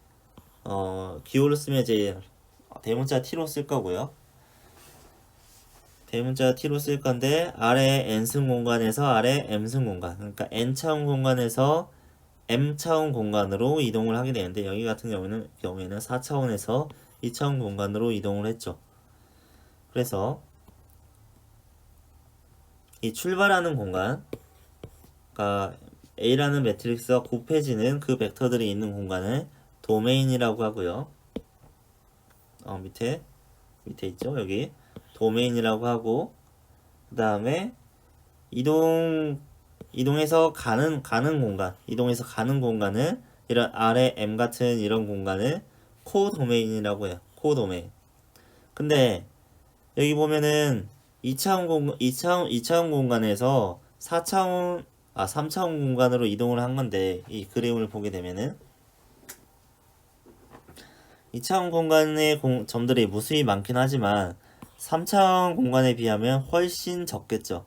Speaker 1: 기호로 쓰면 이제 대문자 T로 쓸 거고요. 대문자 T로 쓸 건데 아래 n승 공간에서 아래 m승 공간 그러니까 n차원 공간에서 m차원 공간으로 이동을 하게 되는데 여기 같은 경우에는 4차원에서 2차원 공간으로 이동을 했죠. 그래서 이 출발하는 공간 그러니까 A라는 매트릭스가 곱해지는 그 벡터들이 있는 공간을 도메인이라고 하고요. 밑에 있죠. 여기 도메인이라고 하고 그 다음에 이동해서 가는 공간을 이런 아래 M 같은 이런 공간을 코도메인이라고 해요. 코도메인. 근데 여기 보면은 2차원 공간에서 3차원 공간으로 이동을 한 건데 이 그림을 보게 되면은 2차원 공간의 점들이 무수히 많긴 하지만 3차원 공간에 비하면 훨씬 적겠죠.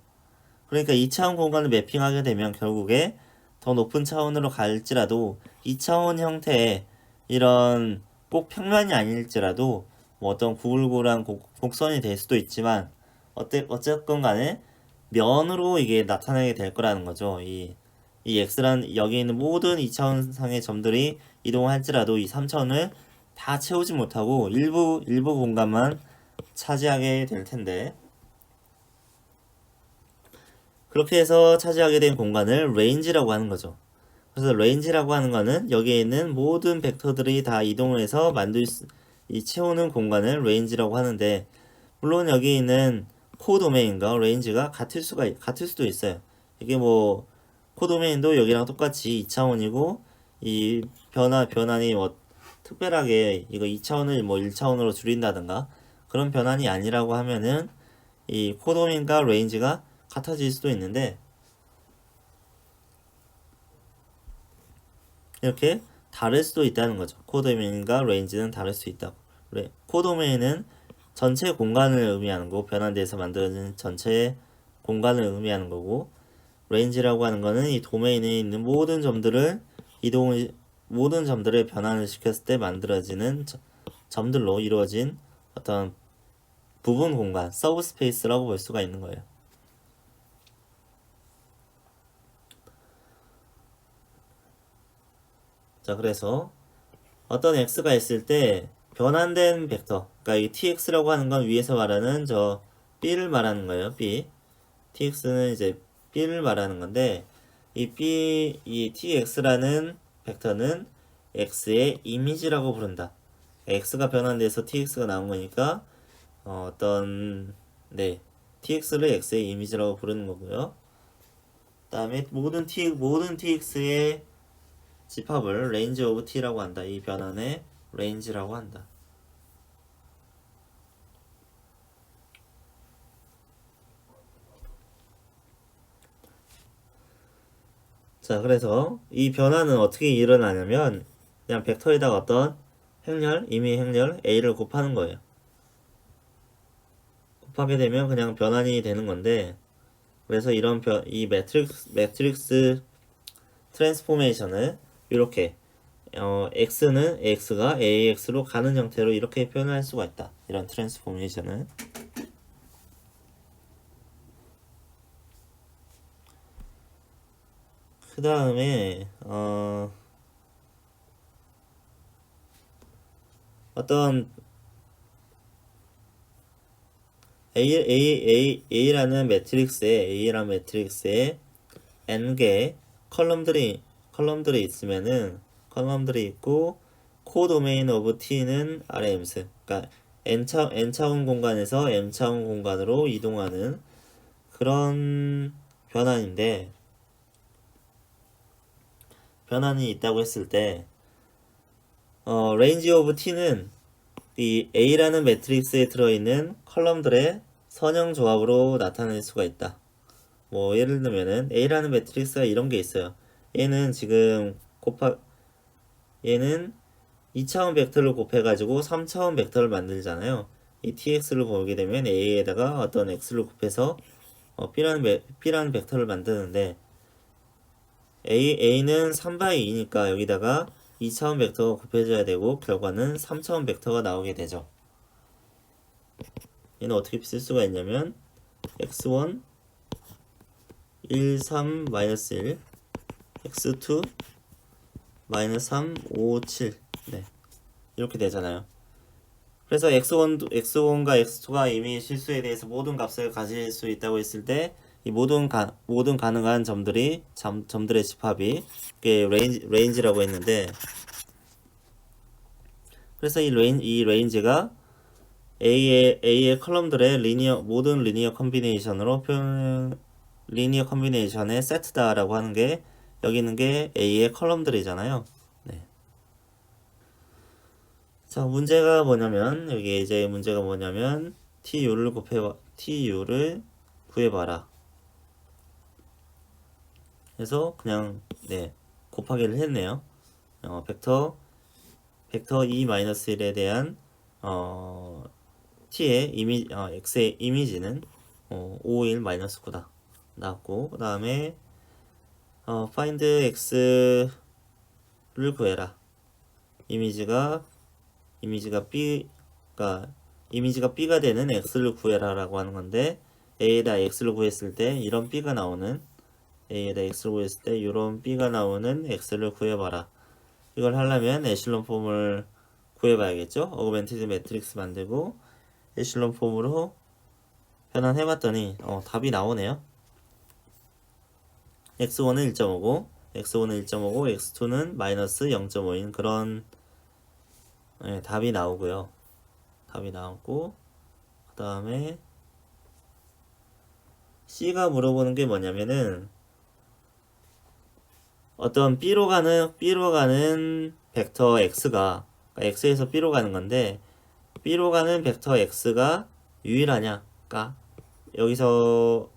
Speaker 1: 그러니까 2차원 공간을 매핑하게 되면 결국에 더 높은 차원으로 갈지라도 2차원 형태의 이런 꼭 평면이 아닐지라도 뭐 어떤 구불구불한 곡선이 될 수도 있지만 어쨌건 간에 면으로 이게 나타나게 될 거라는 거죠. 이 X란 여기 있는 모든 2차원상의 점들이 이동할지라도 이 3차원을 다 채우지 못하고 일부 공간만 차지하게 될 텐데 그렇게 해서 차지하게 된 공간을 레인지라고 하는 거죠. 그래서 레인지라고 하는 거는 여기에 있는 모든 벡터들이 다 이동을 해서 채우는 공간을 레인지라고 하는데 물론 여기 있는 코도메인과 레인지가 같을 수도 있어요. 이게 뭐 코도메인도 여기랑 똑같이 2차원이고 이 변환이 뭐 특별하게 이거 2차원을 뭐 1차원으로 줄인다든가 그런 변환이 아니라고 하면은 이 코도메인과 레인지가 같아질 수도 있는데 이렇게 다를 수도 있다는 거죠. 코도메인과 레인지는 다를 수 있다고. 코도메인은 전체 공간을 의미하는 거고 변환돼서 만들어진 전체 공간을 의미하는 거고 레인지라고 하는 거는 이 도메인에 있는 모든 점들을 변환을 시켰을 때 만들어지는 점들로 이루어진 어떤 부분 공간, 서브스페이스라고 볼 수가 있는 거예요. 자, 그래서 어떤 x가 있을 때 변환된 벡터, 그러니까 이 tx라고 하는 건 위에서 말하는 저 b를 말하는 거예요. b. tx는 이제 b를 말하는 건데 이 tx라는 벡터는 x의 이미지라고 부른다. x가 변환돼서 tx가 나온 거니까 네, tx를 x의 이미지라고 부르는 거고요. 그다음에 모든 tx의 집합을 range of t라고 한다. 이 변환의 range라고 한다. 자, 그래서 이 변화는 어떻게 일어나냐면 그냥 벡터에다가 어떤 임의 행렬 a를 곱하는 거예요. 곱하게 되면 그냥 변환이 되는 건데, 그래서 이 매트릭스 트랜스포메이션을 이렇게 x는 x가 ax로 가는 형태로 이렇게 표현할 수가 있다. 이런 트랜스포메이션은. 그 다음에 어떤 A라는 매트릭스에 n개 컬럼들이 있고 코도메인 오브 t는 RMS, 그러니까 n차원 공간에서 m차원 공간으로 이동하는 그런 변환인데, 변환이 있다고 했을 때 range of t는 이 A라는 매트릭스에 들어있는 컬럼들의 선형 조합으로 나타낼 수가 있다. 뭐 예를 들면은 A라는 매트릭스가 이런 게 있어요. 얘는 지금 얘는 2차원 벡터를 곱해가지고 3차원 벡터를 만들잖아요. 이 tx를 보게 되면 a에다가 어떤 x를 곱해서 b라는 벡터를 만드는데 a는 3/2니까 여기다가 2차원 벡터가 곱해져야 되고 결과는 3차원 벡터가 나오게 되죠. 얘는 어떻게 쓸 수가 있냐면 x1 1, 3, 마이너스 1 x2 마이너스 3, 5, 7 네, 이렇게 되잖아요. 그래서 x1과 x2가 이미 실수에 대해서 모든 값을 가질 수 있다고 했을 때 이 모든 가능한 점들의 집합이 레인지라고 했는데, 그래서 이 레인지가 A의 컬럼들의 모든 리니어 컴비네이션의 세트다라고 하는 게, 여기 있는 게 A의 컬럼들이잖아요. 네. 자, 여기 이제 문제가 뭐냐면 TU를 구해봐라. 그래서 그냥 네, 곱하기를 했네요. 벡터 E-1에 대한 x의 이미지는 5, 1, 9다 나왔고, 그 다음에 find x를 구해라. 이미지가 b가 되는 x를 구해라라고 하는 건데, a에다 x를 구했을 때 이런 b가 나오는 x를 구해봐라. 이걸 하려면 에실론 폼을 구해봐야겠죠. 어그멘티드 매트릭스 만들고 에실론 폼으로 변환해봤더니 답이 나오네요. x1은 1.5고 x2는 마이너스 0.5인 그런 답이 나오고요. 답이 나오고, 그 다음에 C가 물어보는 게 뭐냐면은 어떤 B로 가는 벡터 X가, 그러니까 X에서 B로 가는 건데 B로 가는 벡터 X가 유일하냐가, 여기서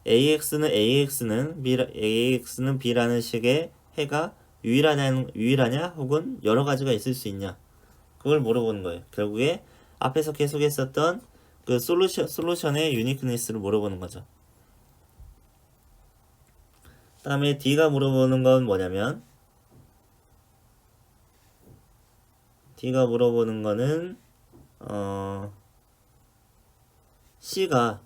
Speaker 1: AX는 B라는 식의 해가 유일하냐 혹은 여러 가지가 있을 수 있냐, 그걸 물어보는 거예요. 결국에 앞에서 계속 했었던 그 솔루션의 유니크니스를 물어보는 거죠. 그 다음에 D가 물어보는 건 뭐냐면, D가 물어보는 거는 C가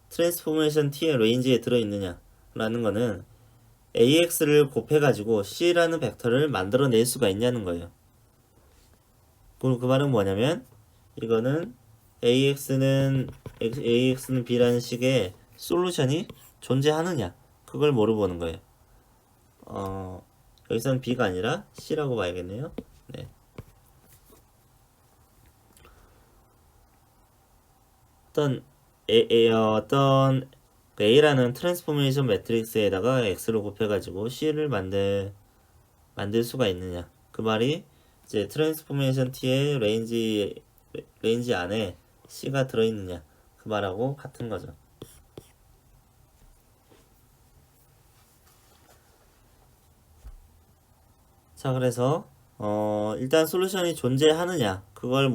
Speaker 1: 트랜스포메이션 T의 레인지에 들어있느냐 라는 거는 AX를 곱해가지고 C라는 벡터를 만들어낼 수가 있냐는 거예요. 그 말은 뭐냐면 이거는 AX는 B라는 식의 솔루션이 존재하느냐 그걸 물어보는 거예요. 여기서는 B가 아니라 C라고 봐야겠네요. 네. 어떤 A라는 트랜스포메이션 매트릭스에다가 X를 곱해가지고 C를 만들 수가 있느냐. 그 말이 이제 트랜스포메이션 T의 레인지 안에 C가 들어있느냐. 그 말하고 같은 거죠. 자, 그래서 일단 솔루션이 존재하느냐. 그걸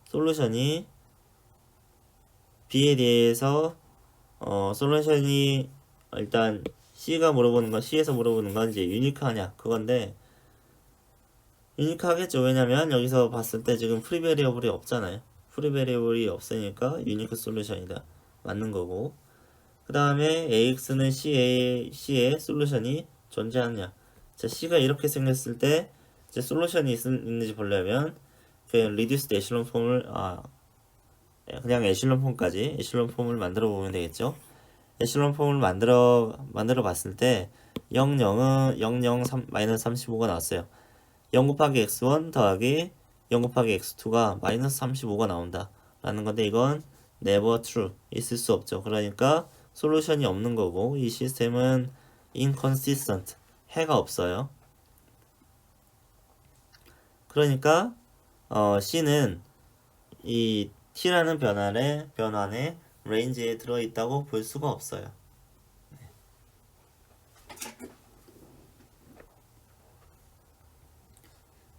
Speaker 1: 솔루션이 B에 대해서 솔루션이 일단 C에서 물어보는 건 이제 유니크하냐 그건데 유니크하겠죠. 왜냐면 여기서 봤을 때 지금 프리 베리어블이 없잖아요. 프리 베리어블이 없으니까 유니크 솔루션이다 맞는 거고 그 다음에 AX는 C의 솔루션이 존재하느냐. 자, C가 이렇게 생겼을 때 이제 솔루션이 있는지 보려면 그냥 리듀스드 에실론 폼을 그냥 에실론 폼을 만들어 보면 되겠죠. 에실론 폼을 만들어 봤을 때 0, 0, 3, 마이너스 35가 나왔어요. 0 곱하기 x1 더하기 0 곱하기 x2가 마이너스 35가 나온다 라는 건데 이건 never true 있을 수 없죠. 그러니까 솔루션이 없는 거고 이 시스템은 inconsistent 해가 없어요. 그러니까 C는 이 T라는 변환의 레인지에 들어있다고 볼 수가 없어요. 네.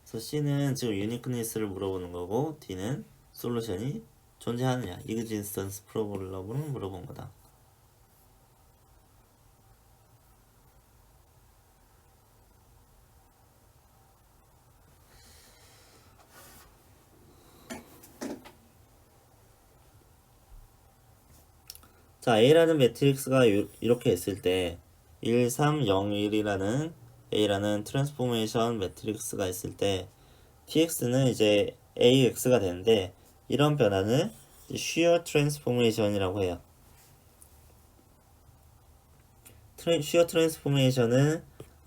Speaker 1: 그래서 C는 지금 유니크니스를 물어보는 거고 D는 솔루션이 존재하느냐 이그지스턴스 프로블럼을 물어본 거다. 자, A라는 매트릭스가 이렇게 있을 때 1, 3, 0, 1이라는 A라는 트랜스포메이션 매트릭스가 있을 때 TX는 이제 AX가 되는데 이런 변화는 shear transformation이라고 해요. shear transformation은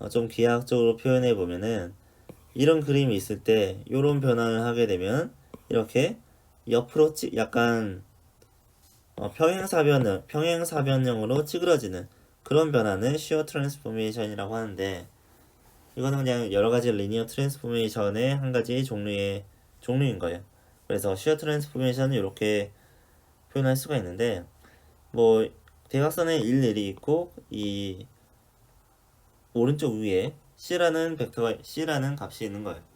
Speaker 1: 좀 기하학적으로 표현해 보면은 이런 그림이 있을 때 이런 변화를 하게 되면 이렇게 옆으로 약간 평행사변형으로 찌그러지는 그런 변화는 shear transformation이라고 하는데 이거는 그냥 여러 가지 리니어 트랜스포메이션의 한 가지 종류인 거예요. 그래서 shear transformation은 이렇게 표현할 수가 있는데 뭐 대각선에 일일이 있고 이 오른쪽 위에 C라는 값이 있는 거예요.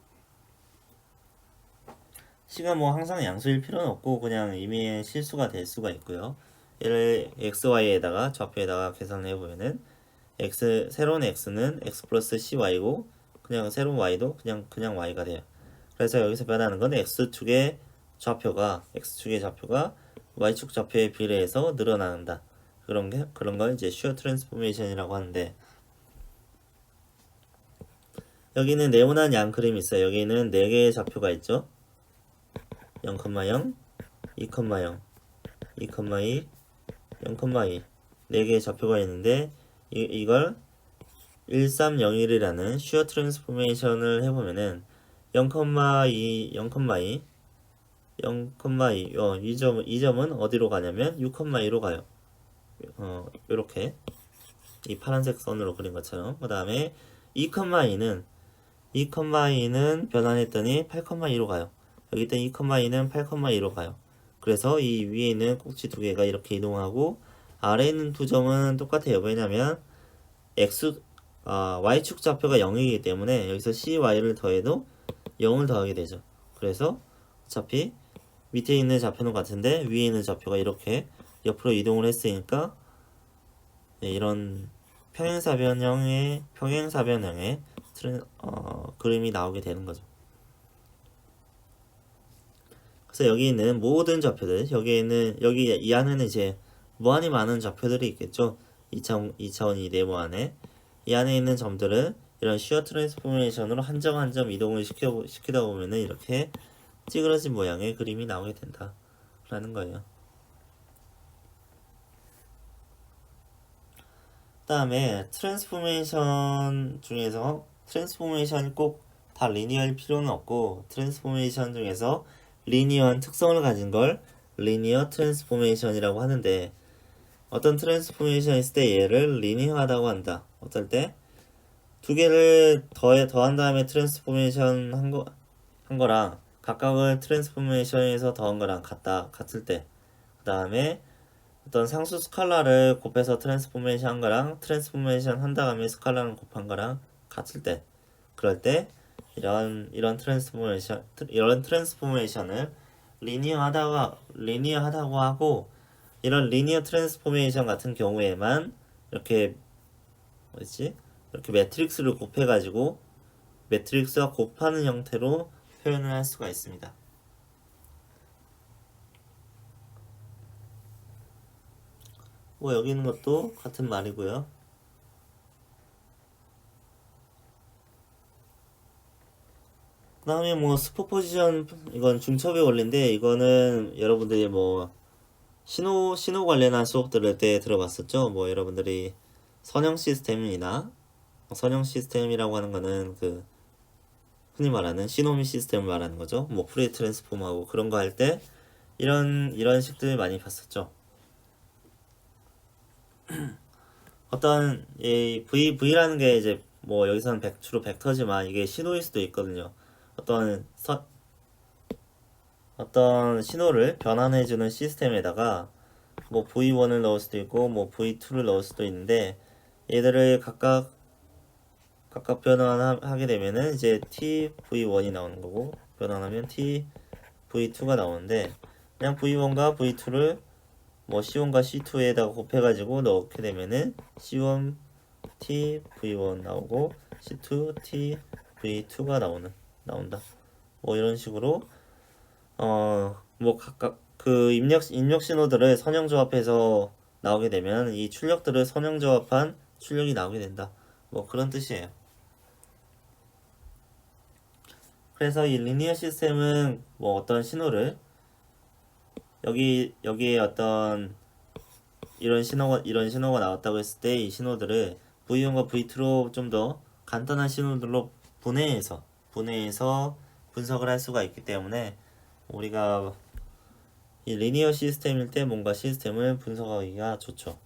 Speaker 1: C가 뭐 항상 양수일 필요는 없고 그냥 임의의 실수가 될 수가 있고요. 얘를 XY에다가 좌표에다가 계산을 해보면은 새로운 X는 X 플러스 CY고 그냥 새로운 Y도 그냥 Y가 돼요. 그래서 여기서 변하는 건 X축의 좌표가 Y축 좌표에 비례해서 늘어난다. 그런 걸 이제 shear transformation이라고 하는데 여기는 네모난 양 그림이 있어요. 여기는 4개의 좌표가 있죠. 0, 0, 2, 0, 2, 0,2 4개의 좌표가 있는데 이걸 1301이라는 shear transformation을 해보면은 0,2 이 점은 어디로 가냐면 6,2로 가요. 요렇게 이 파란색 선으로 그린 것처럼. 그 다음에 2,2는 변환했더니 8,2로 가요. 여기 있던 2,2는 8,2로 가요. 그래서 이 위에 있는 꼭지 두 개가 이렇게 이동하고 아래에 있는 두 점은 똑같아요. 왜냐면 y축 좌표가 0이기 때문에 여기서 cy를 더해도 0을 더하게 되죠. 그래서 어차피 밑에 있는 좌표는 같은데 위에 있는 좌표가 이렇게 옆으로 이동을 했으니까 이런 평행사변형의 그림이 나오게 되는 거죠. 그래서 여기 있는 모든 좌표들 여기 이 안에는 이제 무한히 많은 좌표들이 있겠죠. 2차원 이 네모 안에 이 안에 있는 점들은 이런 슈어 트랜스포메이션으로 한 점 한 점 이동을 시키다 보면은 이렇게 찌그러진 모양의 그림이 나오게 된다 라는 거예요. 그 다음에 트랜스포메이션 중에서 트랜스포메이션이 꼭 다 리니어일 필요는 없고, 트랜스포메이션 중에서 리니어한 특성을 가진 걸 리니어 트랜스포메이션이라고 하는데, 어떤 트랜스포메이션이 있을 때 얘를 리니어하다고 한다. 어떨 때? 두 개를 더한 다음에 트랜스포메이션 한 거랑 각각을 트랜스포메이션에서 더한 거랑 같을 때, 그 다음에 어떤 상수 스칼라를 곱해서 트랜스포메이션 한 거랑 트랜스포메이션 한 다음에 스칼라를 곱한 거랑 같을 때, 그럴 때 이런 트랜스포메이션을 리니어하다고 하고, 이런 리니어 트랜스포메이션 같은 경우에만 이렇게 뭐지? 이렇게 매트릭스를 곱해가지고 매트릭스와 곱하는 형태로 표현을 할 수가 있습니다. 뭐 여기 있는 것도 같은 말이고요. 그 다음에 뭐 슈퍼포지션, 이건 중첩의 원리인데, 이거는 여러분들이 뭐 신호 관련한 수업 들을 때 들어봤었죠. 뭐 여러분들이 선형 시스템이라고 하는 거는 그 흔히 말하는 시노미 시스템을 말하는 거죠. 뭐 프레이 트랜스폼하고 그런 거 할 때 이런 식들 많이 봤었죠. 어떤 이 V라는 게 이제 뭐 여기서는 주로 벡터지만 이게 신호일 수도 있거든요. 어떤 신호를 변환해주는 시스템에다가 뭐 V1을 넣을 수도 있고 뭐 V2를 넣을 수도 있는데, 얘들을 각각 변환하게 되면은 이제 TV1이 나오는 거고, 변환하면 TV2가 나오는데, 그냥 V1과 V2를 뭐 C1과 C2에다가 곱해가지고 넣게 되면은 C1 TV1 나오고 C2 TV2가 나온다. 뭐 이런 식으로 뭐 각각 그 입력 신호들을 선형 조합해서 나오게 되면 이 출력들을 선형 조합한 출력이 나오게 된다. 뭐 그런 뜻이에요. 그래서 이 리니어 시스템은 뭐 어떤 신호를 여기에 어떤 이런 신호가 나왔다고 했을 때 이 신호들을 V1과 V2로 좀 더 간단한 신호들로 분해해서 분석을 할 수가 있기 때문에, 우리가 이 리니어 시스템일 때 뭔가 시스템을 분석하기가 좋죠.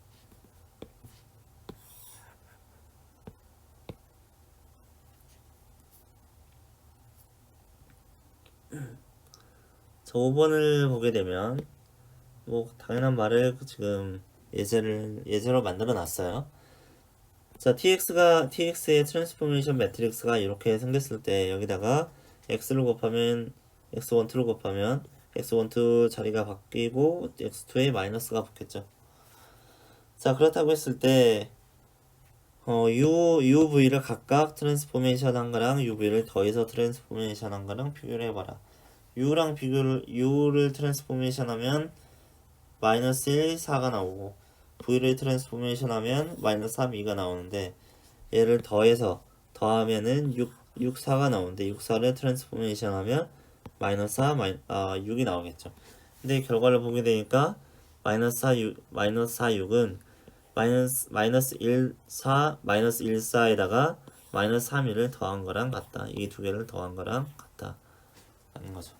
Speaker 1: 자, 5번을 보게 되면 뭐 당연한 말을 지금 예제로 만들어 놨어요. 자, TX의 트랜스포메이션 매트릭스가 이렇게 생겼을 때 여기다가 X를 곱하면 X12를 곱하면 X12 자리가 바뀌고 X2에 마이너스가 붙겠죠. 자, 그렇다고 했을 때 UV를 각각 트랜스포메이션 한 거랑 UV를 더해서 트랜스포메이션 한 거랑 비교를 해봐라. U를 트랜스포메이션 하면 마이너스 1, 4가 나오고, V를 트랜스포메이션 하면 마이너스 3, 2가 나오는데, 얘를 더하면은 6, 4가 나오는데, 6, 4를 트랜스포메이션 하면 마이너스 6이 나오겠죠. 근데 결과를 보게 되니까 마이너스 4, 6은 마이너스 1, 4, 마이너스 1, 4에다가 마이너스 3, 1을 더한 거랑 같다. 이 두 개를 더한 거랑 같다 라는 거죠.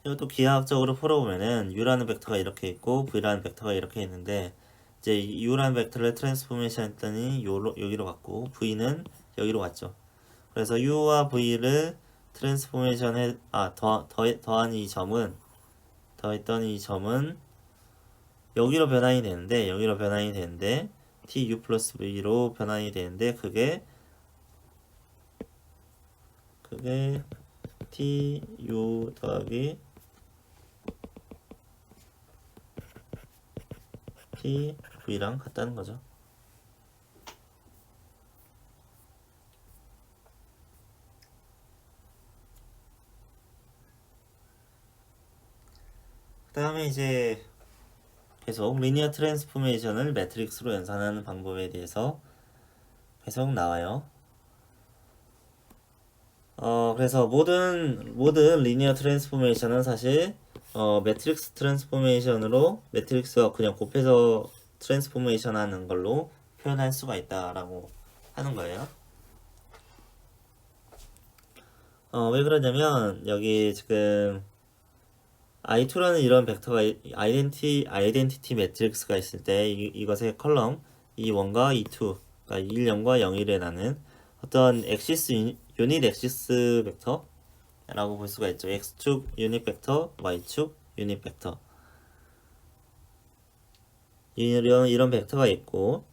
Speaker 1: 이것도 기하학적으로 풀어보면은 U라는 벡터가 이렇게 있고 V라는 벡터가 이렇게 있는데, 이제 U라는 벡터를 트랜스포메이션 했더니 여기로 갔고 V는 여기로 갔죠. 그래서 U와 V를 트랜스포메이션 더했던 이 점은 여기로 변환이 되는데 TU 플러스 V로 변환이 되는데, 그게 TU 더하기 TV랑 같다는 거죠. 그 다음에 이제 계속 리니어 트랜스포메이션을 매트릭스로 연산하는 방법에 대해서 계속 나와요. 그래서 모든 리니어 트랜스포메이션은 사실 매트릭스 트랜스포메이션으로 매트릭스가 그냥 곱해서 트랜스포메이션 하는 걸로 표현할 수가 있다라고 하는 거예요. 왜 그러냐면 여기 지금 I2라는 이런 벡터가 아이덴티티 매트릭스가 있을 때 이것의 컬럼 E1과 E2, 그러니까 1, 0과 0, 1에 나는 어떤 유닛 엑시스 벡터라고 볼 수가 있죠. X축 유닛 벡터, Y축 유닛 벡터, 이런 벡터가 있고,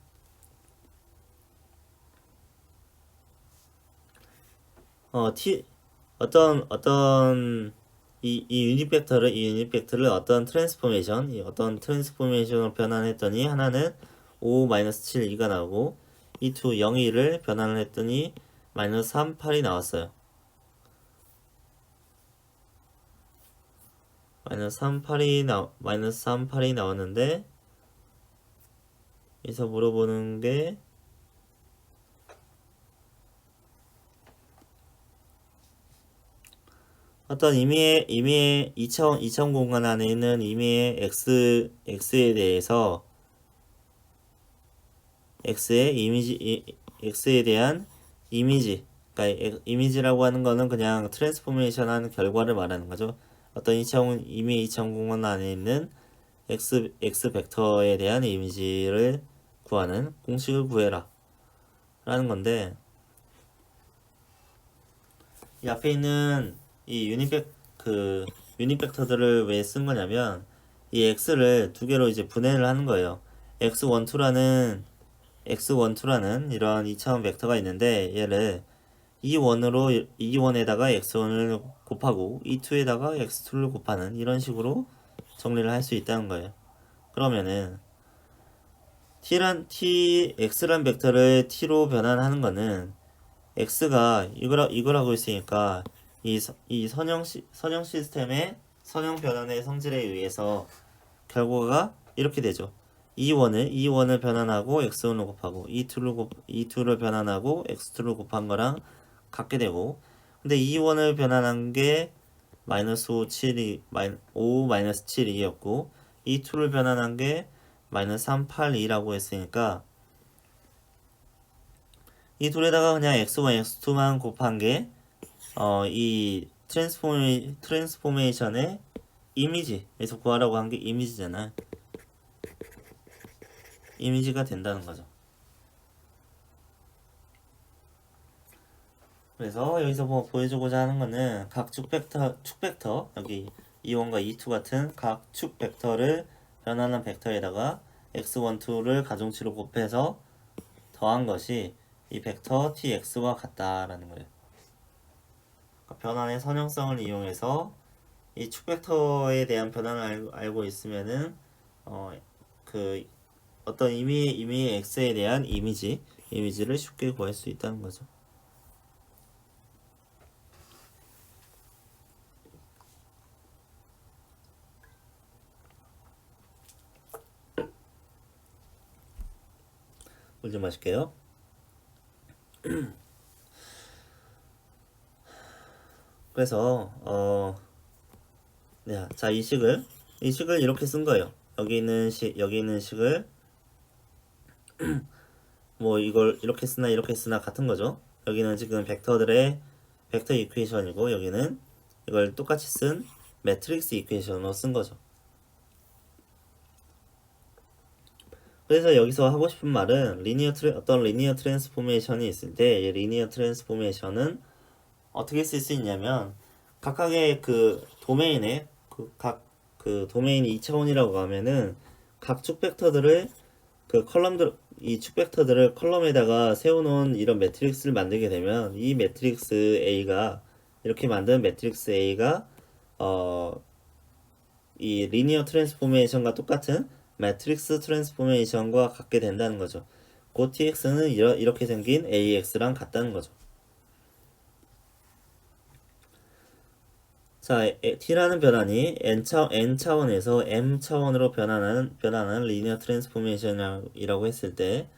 Speaker 1: 이 유닛 벡터를 어떤 트랜스포메이션으로 변환했더니 하나는 5-7, 2가 나오고 E2 0, 1을 변환을 했더니 -3, 8이 나왔어요. -3, 8이 나왔는데 여기서 물어보는 게 어떤 임의의 2차원 공간 안에 있는 임의의 x에 대해서 x에 대한 이미지, 그러니까 이미지라고 하는 거는 그냥 트랜스포메이션 하는 결과를 말하는 거죠. 어떤 임의의 2차원 공간 안에 있는 x 벡터에 대한 이미지를 구하는 공식을 구해라 라는 건데, 이 앞에 있는 이 유닛 벡터들을 왜 쓴 거냐면 이 x를 두 개로 이제 분해를 하는 거예요. x12라는 이런 2차원 벡터가 있는데 얘를 E1에다가 x1을 곱하고 E2에다가 x2를 곱하는 이런 식으로 정리를 할 수 있다는 거예요. 그러면은 x란 벡터를 t로 변환하는 거는 x가 이걸 하고 있으니까 이 선형 시스템의 선형 변환의 성질에 의해서 결과가 이렇게 되죠. E1을 변환하고 x1을 곱하고 E2를 변환하고 x2를 곱한 거랑 같게 되고, 근데 E1을 변환한 게 -5, 7이 5, -7이었고 E2를 변환한 게 -3, 8, 2라고 했으니까 이 둘에다가 그냥 x1, x2만 곱한 게 이 트랜스포메이션의 이미지에서 구하라고 한 게 이미지잖아. 이미지가 된다는 거죠. 그래서 여기서 뭐 보여주고자 하는 거는 각 축 벡터 여기 E1과 E2 같은 각 축 벡터를 변환한 벡터에다가 x1, 2를 가중치로 곱해서 더한 것이 이 벡터 tx와 같다라는 거예요. 그러니까 변환의 선형성을 이용해서 이 축 벡터에 대한 변환을 알고 있으면은 그 어떤 임의의 x에 대한 이미지를 쉽게 구할 수 있다는 거죠. 물 좀 마실게요. 그래서 자, 이 식을 이렇게 쓴 거예요. 여기 있는 식을 뭐 이걸 이렇게 쓰나 같은 거죠. 여기는 지금 벡터 이퀘이션이고 여기는 이걸 똑같이 쓴 매트릭스 이퀘이션으로 쓴 거죠. 그래서 여기서 하고 싶은 말은 어떤 리니어 트랜스포메이션이 있을 때 이 리니어 트랜스포메이션은 어떻게 쓸 수 있냐면 각각의 그 도메인에 그 도메인이 2차원이라고 하면은 각 축 벡터들을 이 축 벡터들을 컬럼에다가 세워놓은 이런 매트릭스를 만들게 되면 이 매트릭스 A가 이렇게 만든 매트릭스 A가 이 리니어 트랜스포메이션과 똑같은 매트릭스 트랜스포메이션과 같게 된다는 거죠. 그 TX는 이렇게 생긴 AX랑 같다는 거죠. t라는 변환이 n 차원에서 m 차원으로 변하는 리니어 트랜스포메이션이라고 했을 때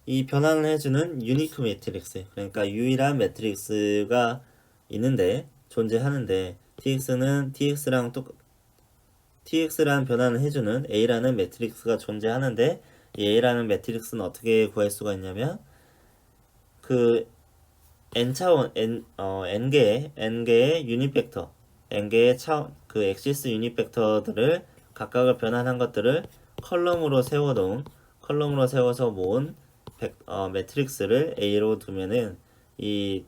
Speaker 1: 이 변환을 해주는 유니크 매트릭스, 그러니까 유일한 매트릭스가 있는데 존재하는데 tx란 변환을 해주는 a라는 매트릭스가 존재하는데 이 a라는 매트릭스는 어떻게 구할 수가 있냐면 그 n개의 유닛 벡터, n개의 그 엑시스 유닛 벡터들을 각각을 변환한 것들을 컬럼으로 세워서 모은 매트릭스를 A로 두면은 이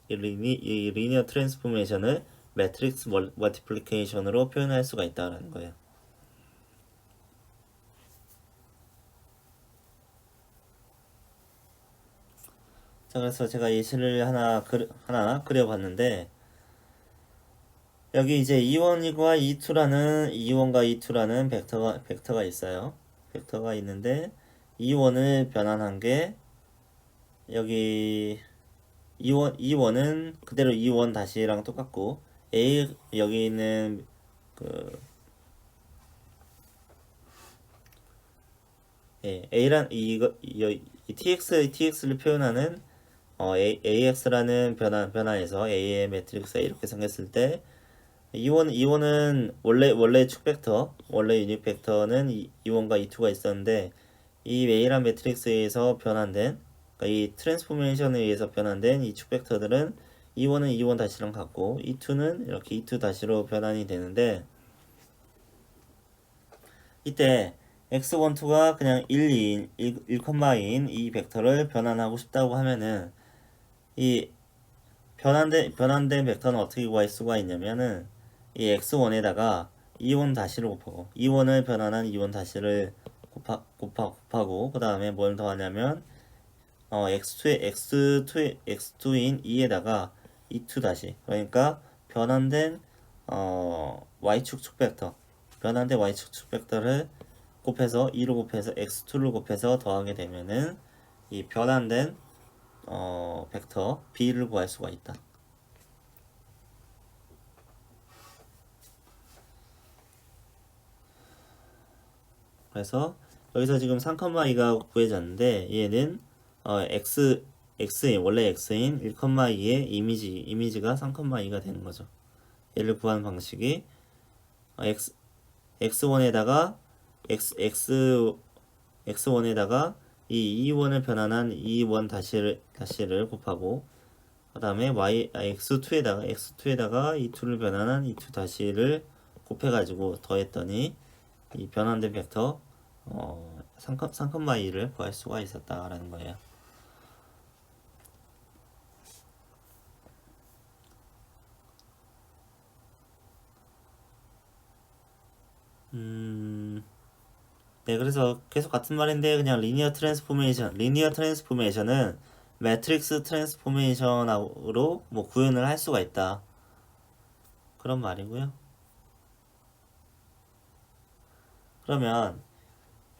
Speaker 1: 리니어 트랜스포메이션을 매트릭스 멀티플리케이션으로 표현할 수가 있다는 거예요. 자, 그래서 제가 예시를 하나 그려봤는데 여기 이제 E1과 E2라는 벡터가 있어요. 벡터가 있는데 E1을 변환한 게 여기 E1은 그대로 E1 다시랑 똑같고 여기 있는 그 A란 이 TX를 표현하는 AX라는 변환에서 A의 매트릭스가 이렇게 생겼을 때 E1은 원래 축 벡터, 원래 유닛 벡터는 E1과 E2가 있었는데 이 A란 매트릭스에서 변환된, 그러니까 이 트랜스포메이션에 의해서 변환된 이 축 벡터들은 E1은 E1 다시랑 같고 E2는 이렇게 E2 다시로 변환이 되는데 이때 x12가 그냥 1인 이 벡터를 변환하고 싶다고 하면은 이 변환된 벡터는 어떻게 구할 수가 있냐면은 이 x1에다가 E1 다시를 곱하고 E1을 변환한 E1 다시를 곱하고 그 다음에 뭘 더하냐면 x2인 2에다가 E2 다시, 그러니까 변환된 y축 축벡터, 변환된 y축 축벡터를 곱해서 2로 곱해서 x2를 곱해서 더하게 되면은 이 변환된 벡터 b를 구할 수가 있다. 그래서 여기서 지금 3,2가 구해졌는데 얘는 x인 원래 x인 1,2의 이미지가 3,2가 되는 거죠. 얘를 구하는 방식이 x1에다가 x1에다가 이 E1을 변환한 E1 다시를 곱하고 그 다음에 x2에다가 E2를 변환한 E2 다시를 곱해가지고 더했더니 이 변환된 벡터 3,2를 구할 수가 있었다라는 거예요. 네, 그래서 계속 같은 말인데 그냥 리니어 트랜스포메이션은 매트릭스 트랜스포메이션으로 뭐 구현을 할 수가 있다. 그런 말이고요. 그러면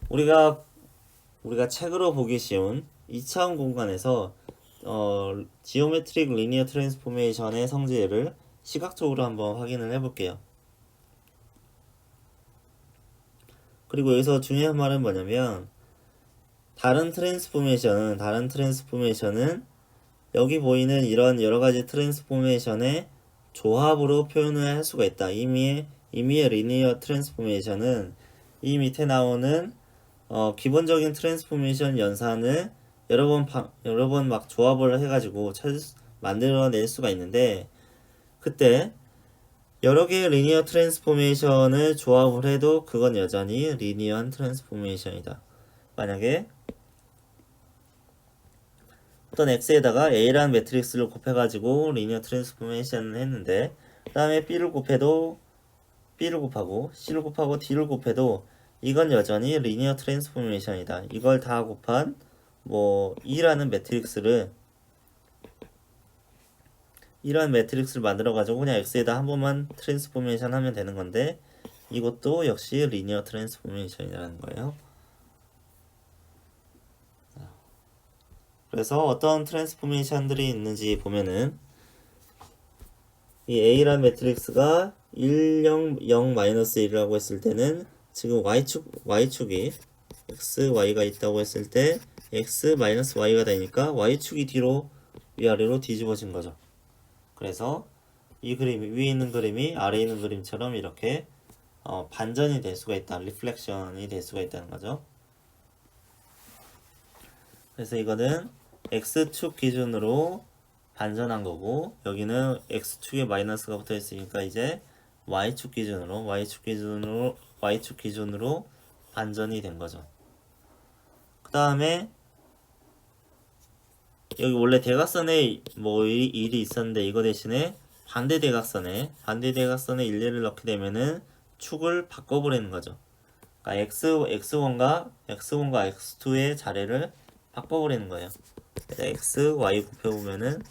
Speaker 1: 우리가 책으로 보기 쉬운 2차원 공간에서 지오메트릭 리니어 트랜스포메이션의 성질을 시각적으로 한번 확인을 해볼게요. 그리고 여기서 중요한 말은 뭐냐면 다른 트랜스포메이션은 여기 보이는 이런 여러가지 트랜스포메이션의 조합으로 표현을 할 수가 있다. 이미의 리니어 트랜스포메이션은 이 밑에 나오는 기본적인 트랜스포메이션 연산을 여러 번 막 조합을 해가지고 만들어낼 수가 있는데 그때 여러 개의 리니어 트랜스포메이션을 조합을 해도 그건 여전히 리니어 트랜스포메이션이다. 만약에 어떤 x에다가 a라는 매트릭스를 곱해가지고 리니어 트랜스포메이션을 했는데 그 다음에 b를 곱하고 c를 곱하고 d를 곱해도 이건 여전히 리니어 트랜스포메이션이다. 이걸 다 곱한 뭐 E라는 매트릭스를 만들어 가지고 그냥 X에다 한 번만 트랜스포메이션 하면 되는 건데 이것도 역시 리니어 트랜스포메이션이라는 거예요. 그래서 어떤 트랜스포메이션들이 있는지 보면은 이 A란 매트릭스가 1, 0, 0, 마이너스 1이라고 했을 때는 지금 Y축이 X, Y가 있다고 했을 때 X 마이너스 Y가 되니까 Y축이 뒤로 위아래로 뒤집어진 거죠. 그래서 이 그림, 위에 있는 그림이 아래에 있는 그림처럼 이렇게 반전이 될 수가 있다. 리플렉션이 될 수가 있다는 거죠. 그래서 이거는 X축 기준으로 반전한 거고, 여기는 X축에 마이너스가 붙어 있으니까 이제 Y축 기준으로 반전이 된 거죠. 그 다음에 여기 원래 대각선에 뭐 일이 있었는데 이거 대신에 반대 대각선에 일례를 넣게 되면은 축을 바꿔버리는 거죠. 그러니까 X1과 X2의 자리를 바꿔버리는 거예요. X, Y 곱해보면은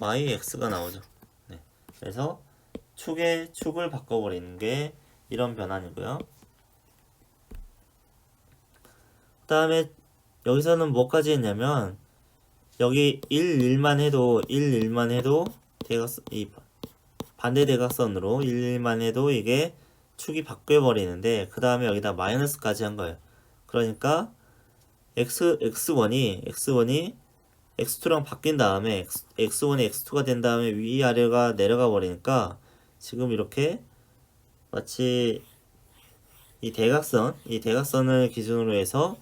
Speaker 1: Y, X가 나오죠. 네. 그래서 축을 바꿔버리는 게 이런 변환이고요. 그 다음에 여기서는 뭐까지 했냐면 여기 1만 해도 이 반대 대각선으로 1만 해도 이게 축이 바뀌어버리는데 그 다음에 여기다 마이너스까지 한 거예요. 그러니까 X1이 X2랑 바뀐 다음에 X1이 X2가 된 다음에 위아래가 내려가 버리니까 지금 이렇게 마치 이 대각선을 기준으로 해서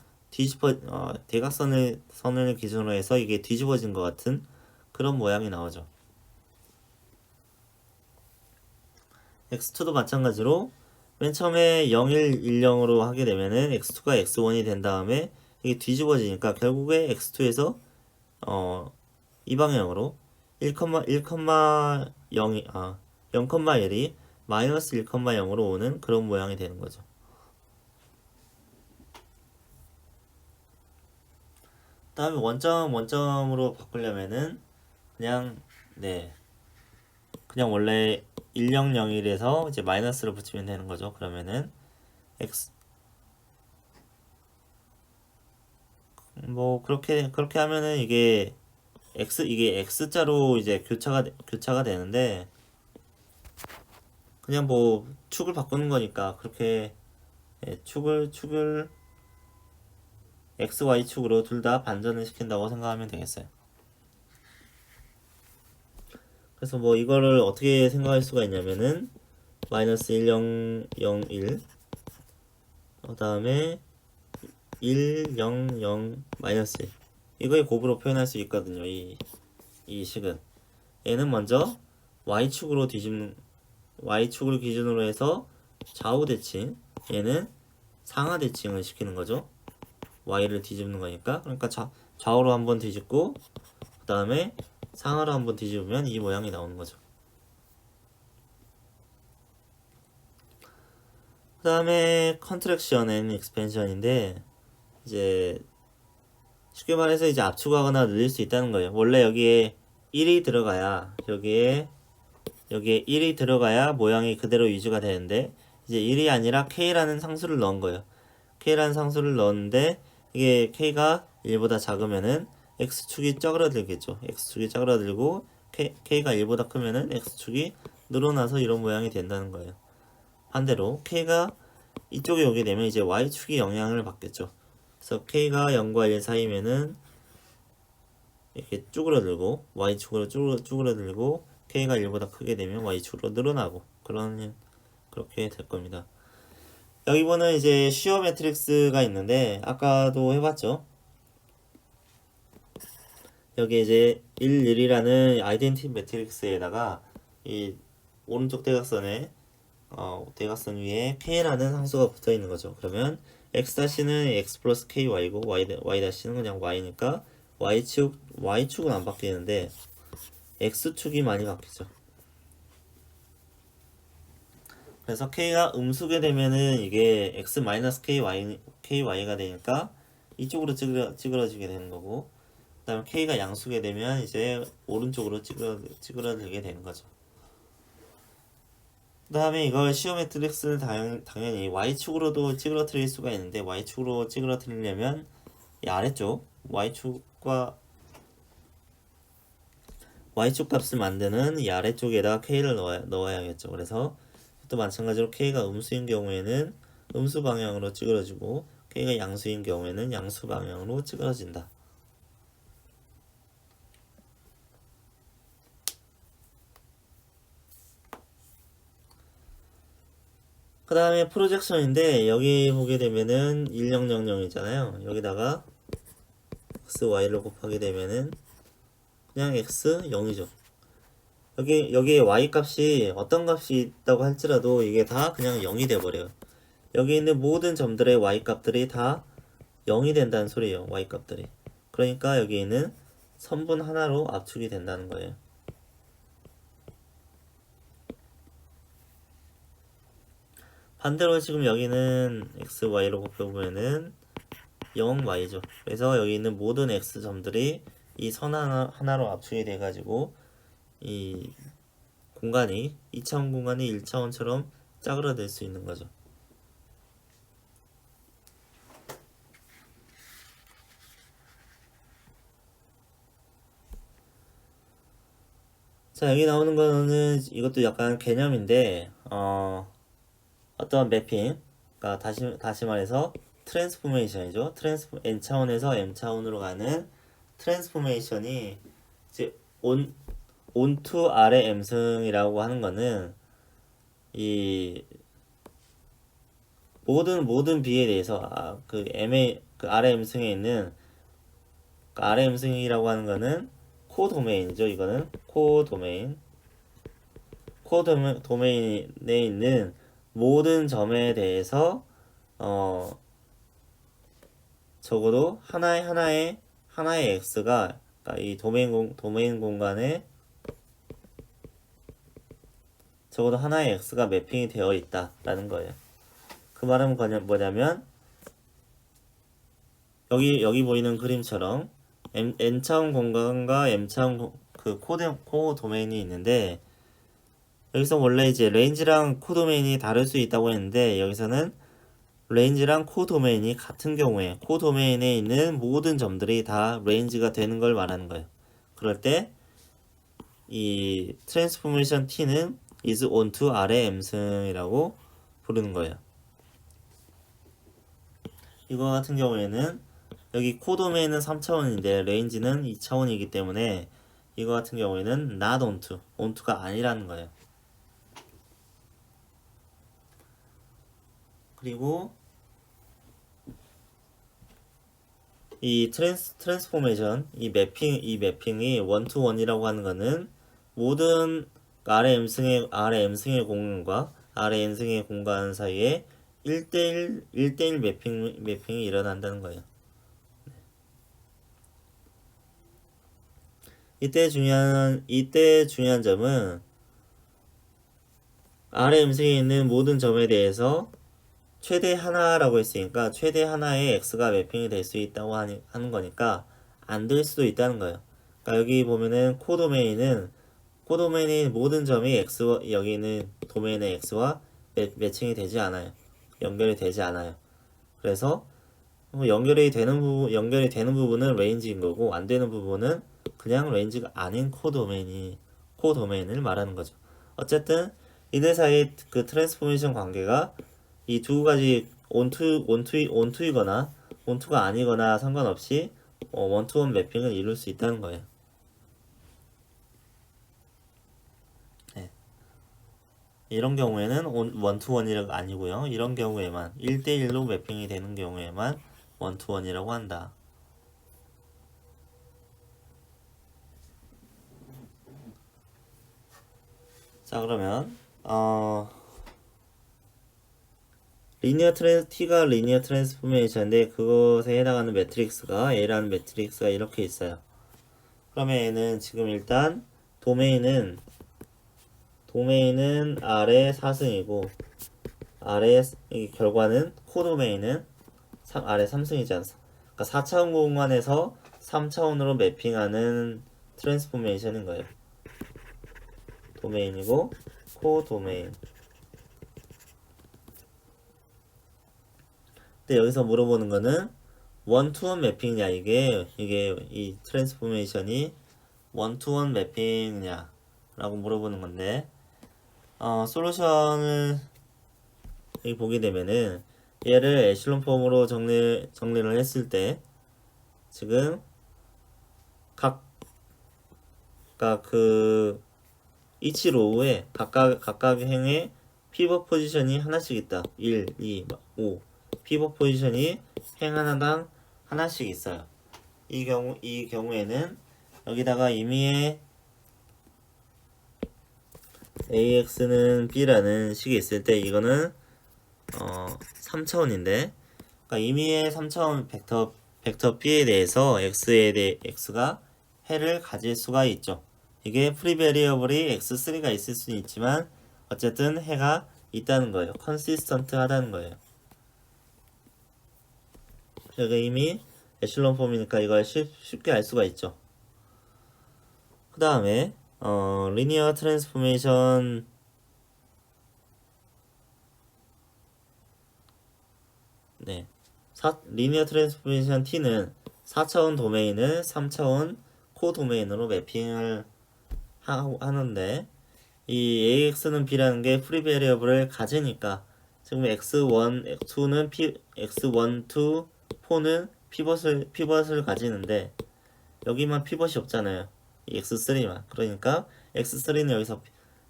Speaker 1: 선을 기준으로 해서 이게 뒤집어진 것 같은 그런 모양이 나오죠. X2도 마찬가지로 맨 처음에 0, 1, 1, 0으로 하게 되면은 X2가 X1이 된 다음에 이게 뒤집어지니까 결국에 X2에서 이 방향으로 0,1이 마이너스 1,0으로 오는 그런 모양이 되는 거죠. 다음에 원점으로 바꾸려면은 그냥 원래 1001에서 이제 마이너스를 붙이면 되는 거죠. 그러면은 x 뭐 그렇게 하면은 이게 x자로 이제 교차가 되는데 그냥 뭐 축을 바꾸는 거니까 그렇게 축을 x, y 축으로 둘 다 반전을 시킨다고 생각하면 되겠어요. 그래서 뭐 이거를 어떻게 생각할 수가 있냐면은 마이너스 1, 0, 0, 1 그 다음에 1, 0, 0, 마이너스 1 이거의 곱으로 표현할 수 있거든요. 이 식은 얘는 먼저 y축을 기준으로 해서 좌우 대칭, 얘는 상하 대칭을 시키는 거죠. y를 뒤집는 거니까. 그러니까 좌우로 한번 뒤집고 그 다음에 상하로 한번 뒤집으면 이 모양이 나오는 거죠. 그 다음에 컨트랙션 앤 익스펜션인데 이제 쉽게 말해서 이제 압축하거나 늘릴 수 있다는 거예요. 원래 여기에 1이 들어가야 여기에 1이 들어가야 모양이 그대로 유지가 되는데 이제 1이 아니라 k라는 상수를 넣은 거예요. k라는 상수를 넣었는데 이게 k가 1보다 작으면은 x축이 쩌그러들겠죠. x축이 쩌그러들고 k가 1보다 크면은 x축이 늘어나서 이런 모양이 된다는 거예요. 반대로 k가 이쪽에 오게 되면 이제 y축이 영향을 받겠죠. 그래서 k가 0과 1 사이면은 이렇게 쭈그러들고 y축으로 쭈그러들고 k가 1보다 크게 되면 y축으로 늘어나고 그렇게 될 겁니다. 여기 보는 이제 시어 매트릭스가 있는데 아까도 해봤죠. 여기 이제 1, 1이라는 아이덴티티 매트릭스에다가 이 오른쪽 대각선에 대각선 위에 k라는 상수가 붙어 있는 거죠. 그러면 x-는 x 플러스 ky고 y-는 그냥 y니까 y축은 안 바뀌는데 x축이 많이 바뀌죠. 그래서 k가 음수게 되면은 이게 x-ky가 되니까 이쪽으로 찌그러지게 되는 거고 그 다음에 k가 양수게 되면 이제 오른쪽으로 찌그러들게 되는 거죠. 그 다음에 이걸 시어 매트릭스를 당연히 y축으로도 찌그러뜨릴 수가 있는데 y축으로 찌그러뜨리려면 이 아래쪽 y축과 y축 값을 만드는 이 아래쪽에다 k를 넣어야겠죠. 그래서 또 마찬가지로 k가 음수인 경우에는 음수 방향으로 찌그러지고 k가 양수인 경우에는 양수 방향으로 찌그러진다. 그 다음에 프로젝션인데 여기 보게 되면은 1000이잖아요. 여기다가 x, y를 곱하게 되면은 그냥 x 0이죠. 여기에 y 값이 어떤 값이 있다고 할지라도 이게 다 그냥 0이 돼버려요. 여기 있는 모든 점들의 y 값들이 다 0이 된다는 소리예요. y 값들이. 그러니까 여기 있는 선분 하나로 압축이 된다는 거예요. 반대로 지금 여기는 x, y로 곱해보면은 0y죠. 그래서 여기 있는 모든 x점들이 이 선 하나로 압축이 돼가지고 이 공간이 2차원 공간이 1차원처럼 짜그라들 수 있는 거죠. 자, 여기 나오는 거는 이것도 약간 개념인데 어떤 매핑, 그러니까 다시 말해서 트랜스포메이션이죠. n차원에서 m차원으로 가는 트랜스포메이션이 이제 온투 아래 m승이라고 하는 거는 이 모든 b에 대해서 그 m의 그 아래 m승에 있는 그 아래 m승이라고 하는 거는 코도메인이죠. 이거는 코도메인에 있는 모든 점에 대해서 적어도 하나의 x가 그러니까 이 도메인 공간에 적어도 하나의 x가 매핑이 되어 있다라는 거예요. 그 말은 뭐냐면 여기 보이는 그림처럼 n차원 공간과 m차원 그 코도메인이 있는데 여기서 원래 이제 레인지랑 코도메인이 다를 수 있다고 했는데 여기서는 레인지랑 코도메인이 같은 경우에 코도메인에 있는 모든 점들이 다 레인지가 되는 걸 말하는 거예요. 그럴 때 이 트랜스포메이션 t는 is onto 아래 m승이라고 부르는 거예요. 이거 같은 경우에는 여기 코도메인은 3차원인데 레인지는 2차원이기 때문에 이거 같은 경우에는 not onto가 아니라는 거예요. 그리고 이 트랜스포메이션 이 매핑이 원투원이라고 하는 거는 모든 아래 m승의 공간과 아래 n승의 공간 사이에 1대1 매핑이 일어난다는 거예요. 이때 중요한 점은 아래 m승에 있는 모든 점에 대해서 최대 하나라고 했으니까 최대 하나의 x가 매핑이 될 수 있다고 하는 거니까 안 될 수도 있다는 거예요. 그러니까 여기 보면은 코도메인의 모든 점이 여기 있는 도메인의 x와 매칭이 되지 않아요. 연결이 되지 않아요. 그래서 연결이 되는 부분은 레인지인 거고 안 되는 부분은 그냥 레인지가 아닌 코도메인을 말하는 거죠. 어쨌든 이들 사이의 그 트랜스포메이션 관계가 이 두 가지 온투이거나 온투가 아니거나 상관없이 원투원 매핑을 이룰 수 있다는 거예요. 네. 이런 경우에는 원투원이라고 아니고요. 이런 경우에만 1대1로 매핑이 되는 경우에만 원투원이라고 한다. 자, 그러면 T가 리니어 트랜스포메이션인데 그것에 해당하는 매트릭스가 A라는 매트릭스가 이렇게 있어요. 그러면 얘는 지금 일단 도메인은 아래 4승이고 아래 이 결과는 코도메인은 아래 3승이지 않습니까? 그러니까 4차원 공간에서 3차원으로 매핑하는 트랜스포메이션인 거예요. 도메인이고 코도메인. 근데 여기서 물어보는 거는 원투원 매핑이냐 이게 이 트랜스포메이션이 원투원 매핑이냐 라고 물어보는 건데, 솔루션을 여기 보게 되면은 얘를 에슬론 폼으로 정리를 했을 때 지금 각각 그 each row에 각각 행에 피벗 포지션이 하나씩 있다. 1, 2, 5 피벗 포지션이 행 하나당 하나씩 있어요. 이 경우에는 여기다가 임의의 AX는 B라는 식이 있을 때 이거는 3차원인데, 그러니까 임의의 3차원 벡터 B에 대해서 X가 해를 가질 수가 있죠. 이게 프리베리어블이 X3가 있을 수는 있지만 어쨌든 해가 있다는 거예요. 컨시스턴트 하다는 거예요. 여기가 이미 에슬론 폼이니까 이걸 쉽게 알 수가 있죠. 그 다음에 리니어 트랜스포메이션 리니어 트랜스포메이션 T는 4차원 도메인을 3차원 코 도메인으로 매핑을 하는데, 이 AX는 B라는 게 프리 베리어블을 가지니까 지금 X1, X2는 X1, 2, 4는 피벗을 가지는데 여기만 피벗이 없잖아요. 이 X3만. 그러니까 X3는 여기서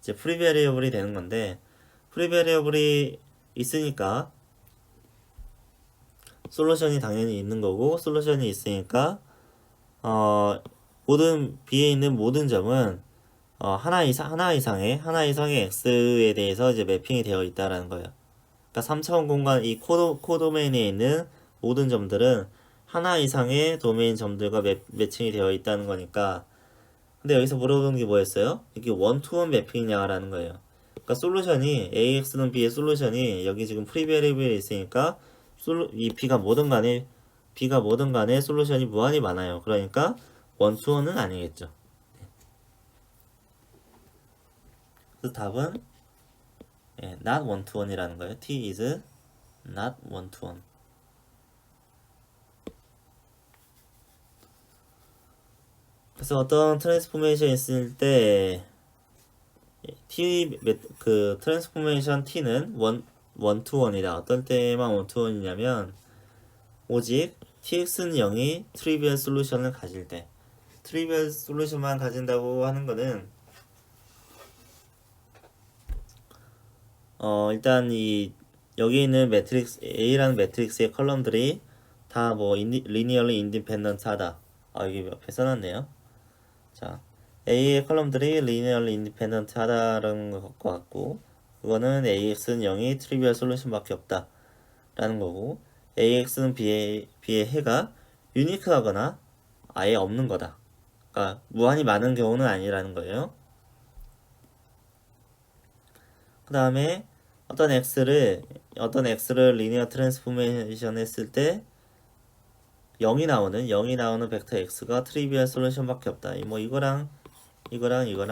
Speaker 1: 이제 프리 베리어블이 되는 건데, 프리 베리어블이 있으니까 솔루션이 당연히 있는 거고, 솔루션이 있으니까 모든 B에 있는 모든 점은 하나 이상의 X에 대해서 이제 매핑이 되어 있다라는 거예요. 그러니까 3차원 공간 이 코도메인에 있는 모든 점들은 하나 이상의 도메인 점들과 매칭이 되어 있다는 거니까. 근데 여기서 물어보는 게 뭐였어요? 이게 원투원 매핑이냐라는 거예요. 그러니까 솔루션이 AX는 B의 솔루션이 여기 지금 프리베리블에 있으니까 이 B가 뭐든 간에 솔루션이 무한히 많아요. 그러니까 원투원은 아니겠죠. 그래서 답은 not one to one이라는 거예요. T is not one to one. 그래서 어떤 트랜스포메이션 있을 때 그 트랜스포메이션 T는 원 to one이다. 어떤 때만 원 to one이냐면 오직 TX는 0이 트리비얼 솔루션을 가질 때, 트리비얼 솔루션만 가진다고 하는 거는 일단 여기 있는 매트릭스 A라는 매트릭스의 컬럼들이 다 뭐 리니얼리 인디펜던트 하다. 여기 옆에 써놨네요. 자, A의 컬럼들이 리니얼리 인디펜던트 하다라는 것 같고, 그거는 AX는 0이 트리비얼 솔루션밖에 없다 라는 거고, AX는 B의 해가 유니크하거나 아예 없는 거다. 그러니까 무한히 많은 경우는 아니라는 거예요. 그 다음에 어떤 X를 리니어 트랜스포메이션 했을 때 0이 나오는 벡터 X가 트리비얼 솔루션밖에 없다. 뭐 이거랑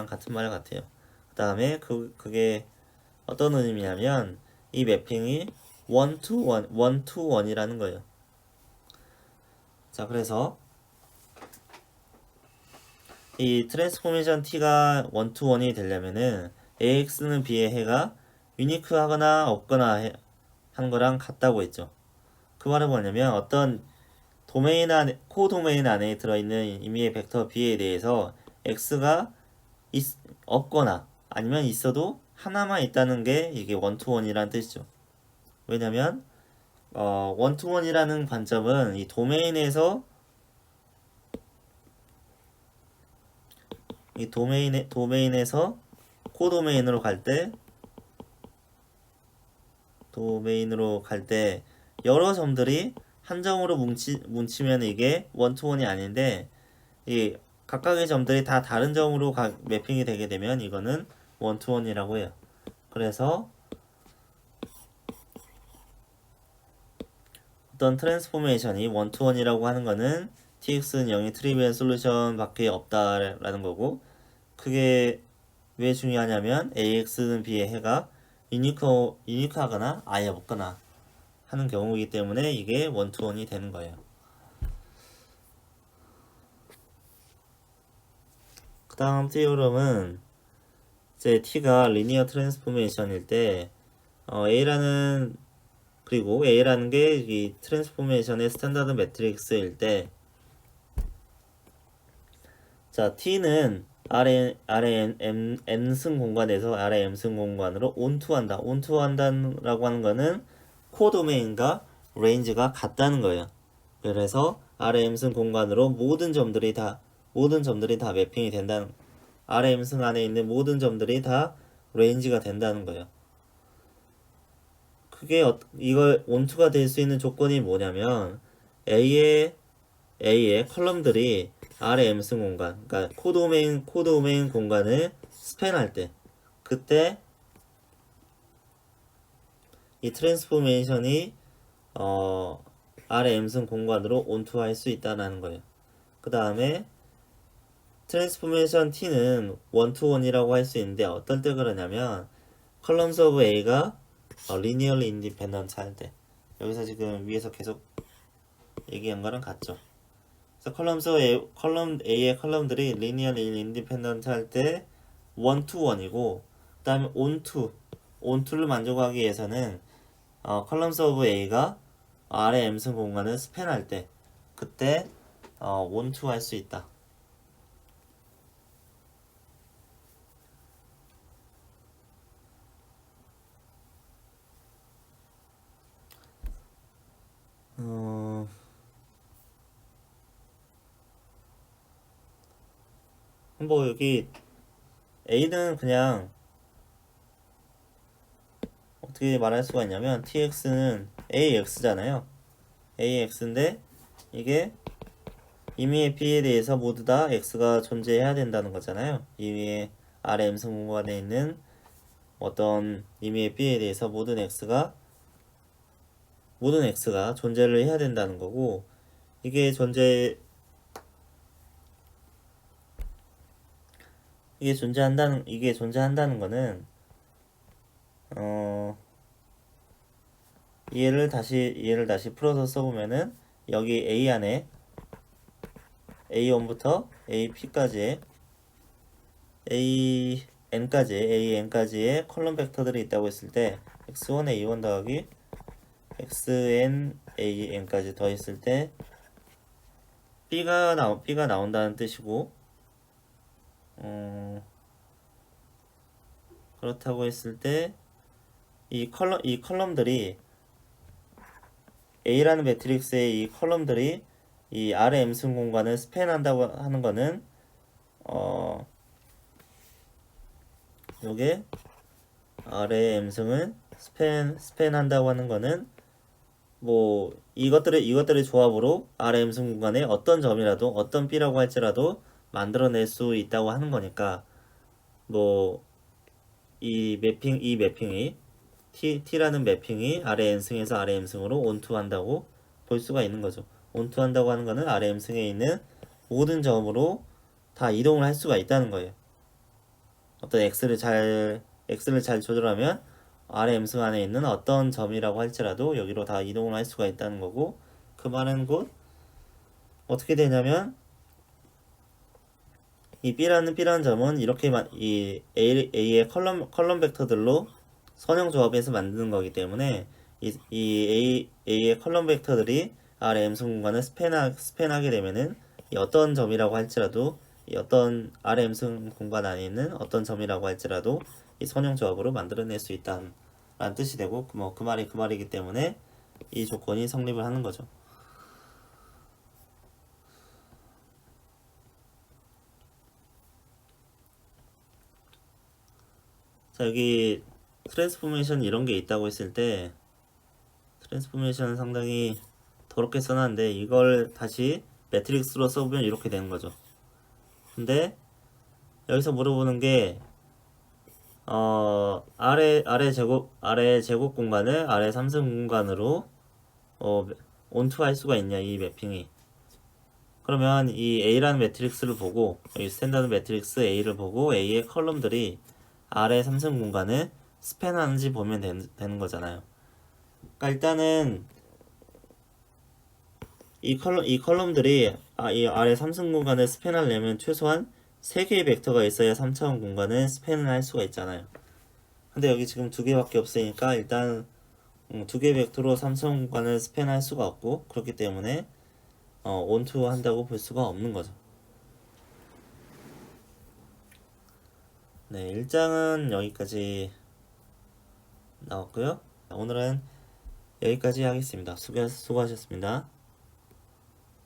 Speaker 1: 같은 말 같아요. 그 다음에 그게 어떤 의미냐면 이 매핑이 one to one이라는 거예요. 자, 그래서 이 트랜스포메이션 T가 one to one이 되려면은 AX는 B의 해가 유니크하거나 없거나 한 거랑 같다고 했죠. 그 말은 뭐냐면 어떤 코도메인 안에 들어있는 임의의 벡터 B에 대해서 X가 없거나 아니면 있어도 하나만 있다는 게 이게 원투원이라는 뜻이죠. 왜냐면 원투원이라는 관점은 이 도메인에서 코도메인으로 갈 때 여러 점들이 한 점으로 뭉치면 이게 원투원이 아닌데, 이 각각의 점들이 다 다른 점으로 매핑이 되게 되면 이거는 원투원이라고 해요. 그래서 어떤 트랜스포메이션이 원투원이라고 하는 거는 TX는 0이 트리비얼 솔루션 밖에 없다라는 거고, 그게 왜 중요하냐면 AX는 B의 해가 유니크하거나 아예 없거나 하는 경우이기 때문에 이게 원투원이 되는 거예요. 다음 티오럼은 이제 t가 리니어 트랜스포메이션일 때 a라는 그리고 a라는 게 이 트랜스포메이션의 스탠다드 매트릭스일 때 자, t는 아래 m승 공간에서 아래 m승 공간으로 온투한다. 온투한다라고 하는 거는 코도메인과 레인지가 같다는 거예요. 그래서 아래 m승 공간으로 모든 점들이 다 매핑이 된다는, 아래 m승 안에 있는 모든 점들이 다 레인지가 된다는 거예요. 그게 이걸 온투가 될 수 있는 조건이 뭐냐면 A의 컬럼들이 R의 M승 공간, 그러니까 코도메인 공간을 스팬할 때, 그때 이 트랜스포메이션이 R의 M승 공간으로 온투할 수 있다는 거예요. 그 다음에 트랜스포메이션 T는 원투원이라고 할 수 있는데 어떨 때 그러냐면 컬럼스 오브 A가 리니얼리 인디펜던트 할 때, 여기서 지금 위에서 계속 얘기한 거랑 같죠. 그래서 컬럼 A의 컬럼들이 리니얼리 인디펜던트 할 때 원투원이고, 그 다음에 온투를 만족하기 위해서는 컬럼스 오브 A가 R의 M승 공간을 스팬할 때, 그때 원투 할 수 있다. 뭐 여기 A는 그냥 어떻게 말할 수가 있냐면 tx는 ax잖아요. ax인데 이게 임의의 B에 대해서 모두 다 x가 존재해야 된다는 거잖아요. 임의의 R의 M승 공간에 있는 어떤 임의의 B에 대해서 모든 x가 존재를 해야 된다는 거고, 이게 존재한다는 거는 얘를 다시 풀어서 써보면은 여기 A 안에 A1부터 AP까지의 AN까지의 컬럼 벡터들이 있다고 했을 때 x1 A1 더하기 xn AN까지 더했을 때 B가 나온다는 뜻이고, 그렇다고 했을 때 이 컬럼들이 A라는 매트릭스의 이 컬럼들이 이 R의 M승 공간을 스팬한다고 하는 거는 요게 R의 M승을 스팬한다고 하는 거는 뭐 이것들의 조합으로 R의 M승 공간에 어떤 점이라도 어떤 B라고 할지라도 만들어낼 수 있다고 하는 거니까, 뭐 이 매핑이 T라는 매핑이 아래 N승에서 아래 M승으로 온투한다고 볼 수가 있는 거죠. 온투한다고 하는 거는 아래 M승에 있는 모든 점으로 다 이동을 할 수가 있다는 거예요. 어떤 X를 잘 조절하면 아래 M승 안에 있는 어떤 점이라고 할지라도 여기로 다 이동을 할 수가 있다는 거고, 그 말은 곧 어떻게 되냐면 이 B라는 점은 이렇게 이 A의 컬럼 벡터들로 선형 조합해서 만드는 거기 때문에 A의 컬럼 벡터들이 R의 M승 공간을 스팬하게 되면은 이 어떤 점이라고 할지라도 이 어떤 R의 M승 공간 안에 있는 어떤 점이라고 할지라도 이 선형 조합으로 만들어낼 수 있다는 뜻이 되고, 뭐 그 말이기 때문에 이 조건이 성립을 하는 거죠. 자, 여기 트랜스포메이션 이런 게 있다고 했을 때 트랜스포메이션은 상당히 더럽게 써놨는데 이걸 다시 매트릭스로 써보면 이렇게 되는 거죠. 근데 여기서 물어보는 게 아래 제곱 공간을 아래 3승 공간으로 온투할 수가 있냐, 이 매핑이. 그러면 이 A라는 매트릭스를 보고, 이 스탠다드 매트릭스 A를 보고 A의 컬럼들이 아래 3승 공간을 스팬하는지 보면 되는 거잖아요. 그러니까 일단은 이 컬럼들이 이 아래 3승 공간을 스팬하려면 최소한 3개의 벡터가 있어야 3차원 공간을 스팬을 할 수가 있잖아요. 근데 여기 지금 2개밖에 없으니까 일단 2개 벡터로 3차원 공간을 스팬할 수가 없고, 그렇기 때문에 원투 한다고 볼 수가 없는 거죠. 네, 1장은 여기까지 나왔고요. 오늘은 여기까지 하겠습니다. 수고하셨습니다.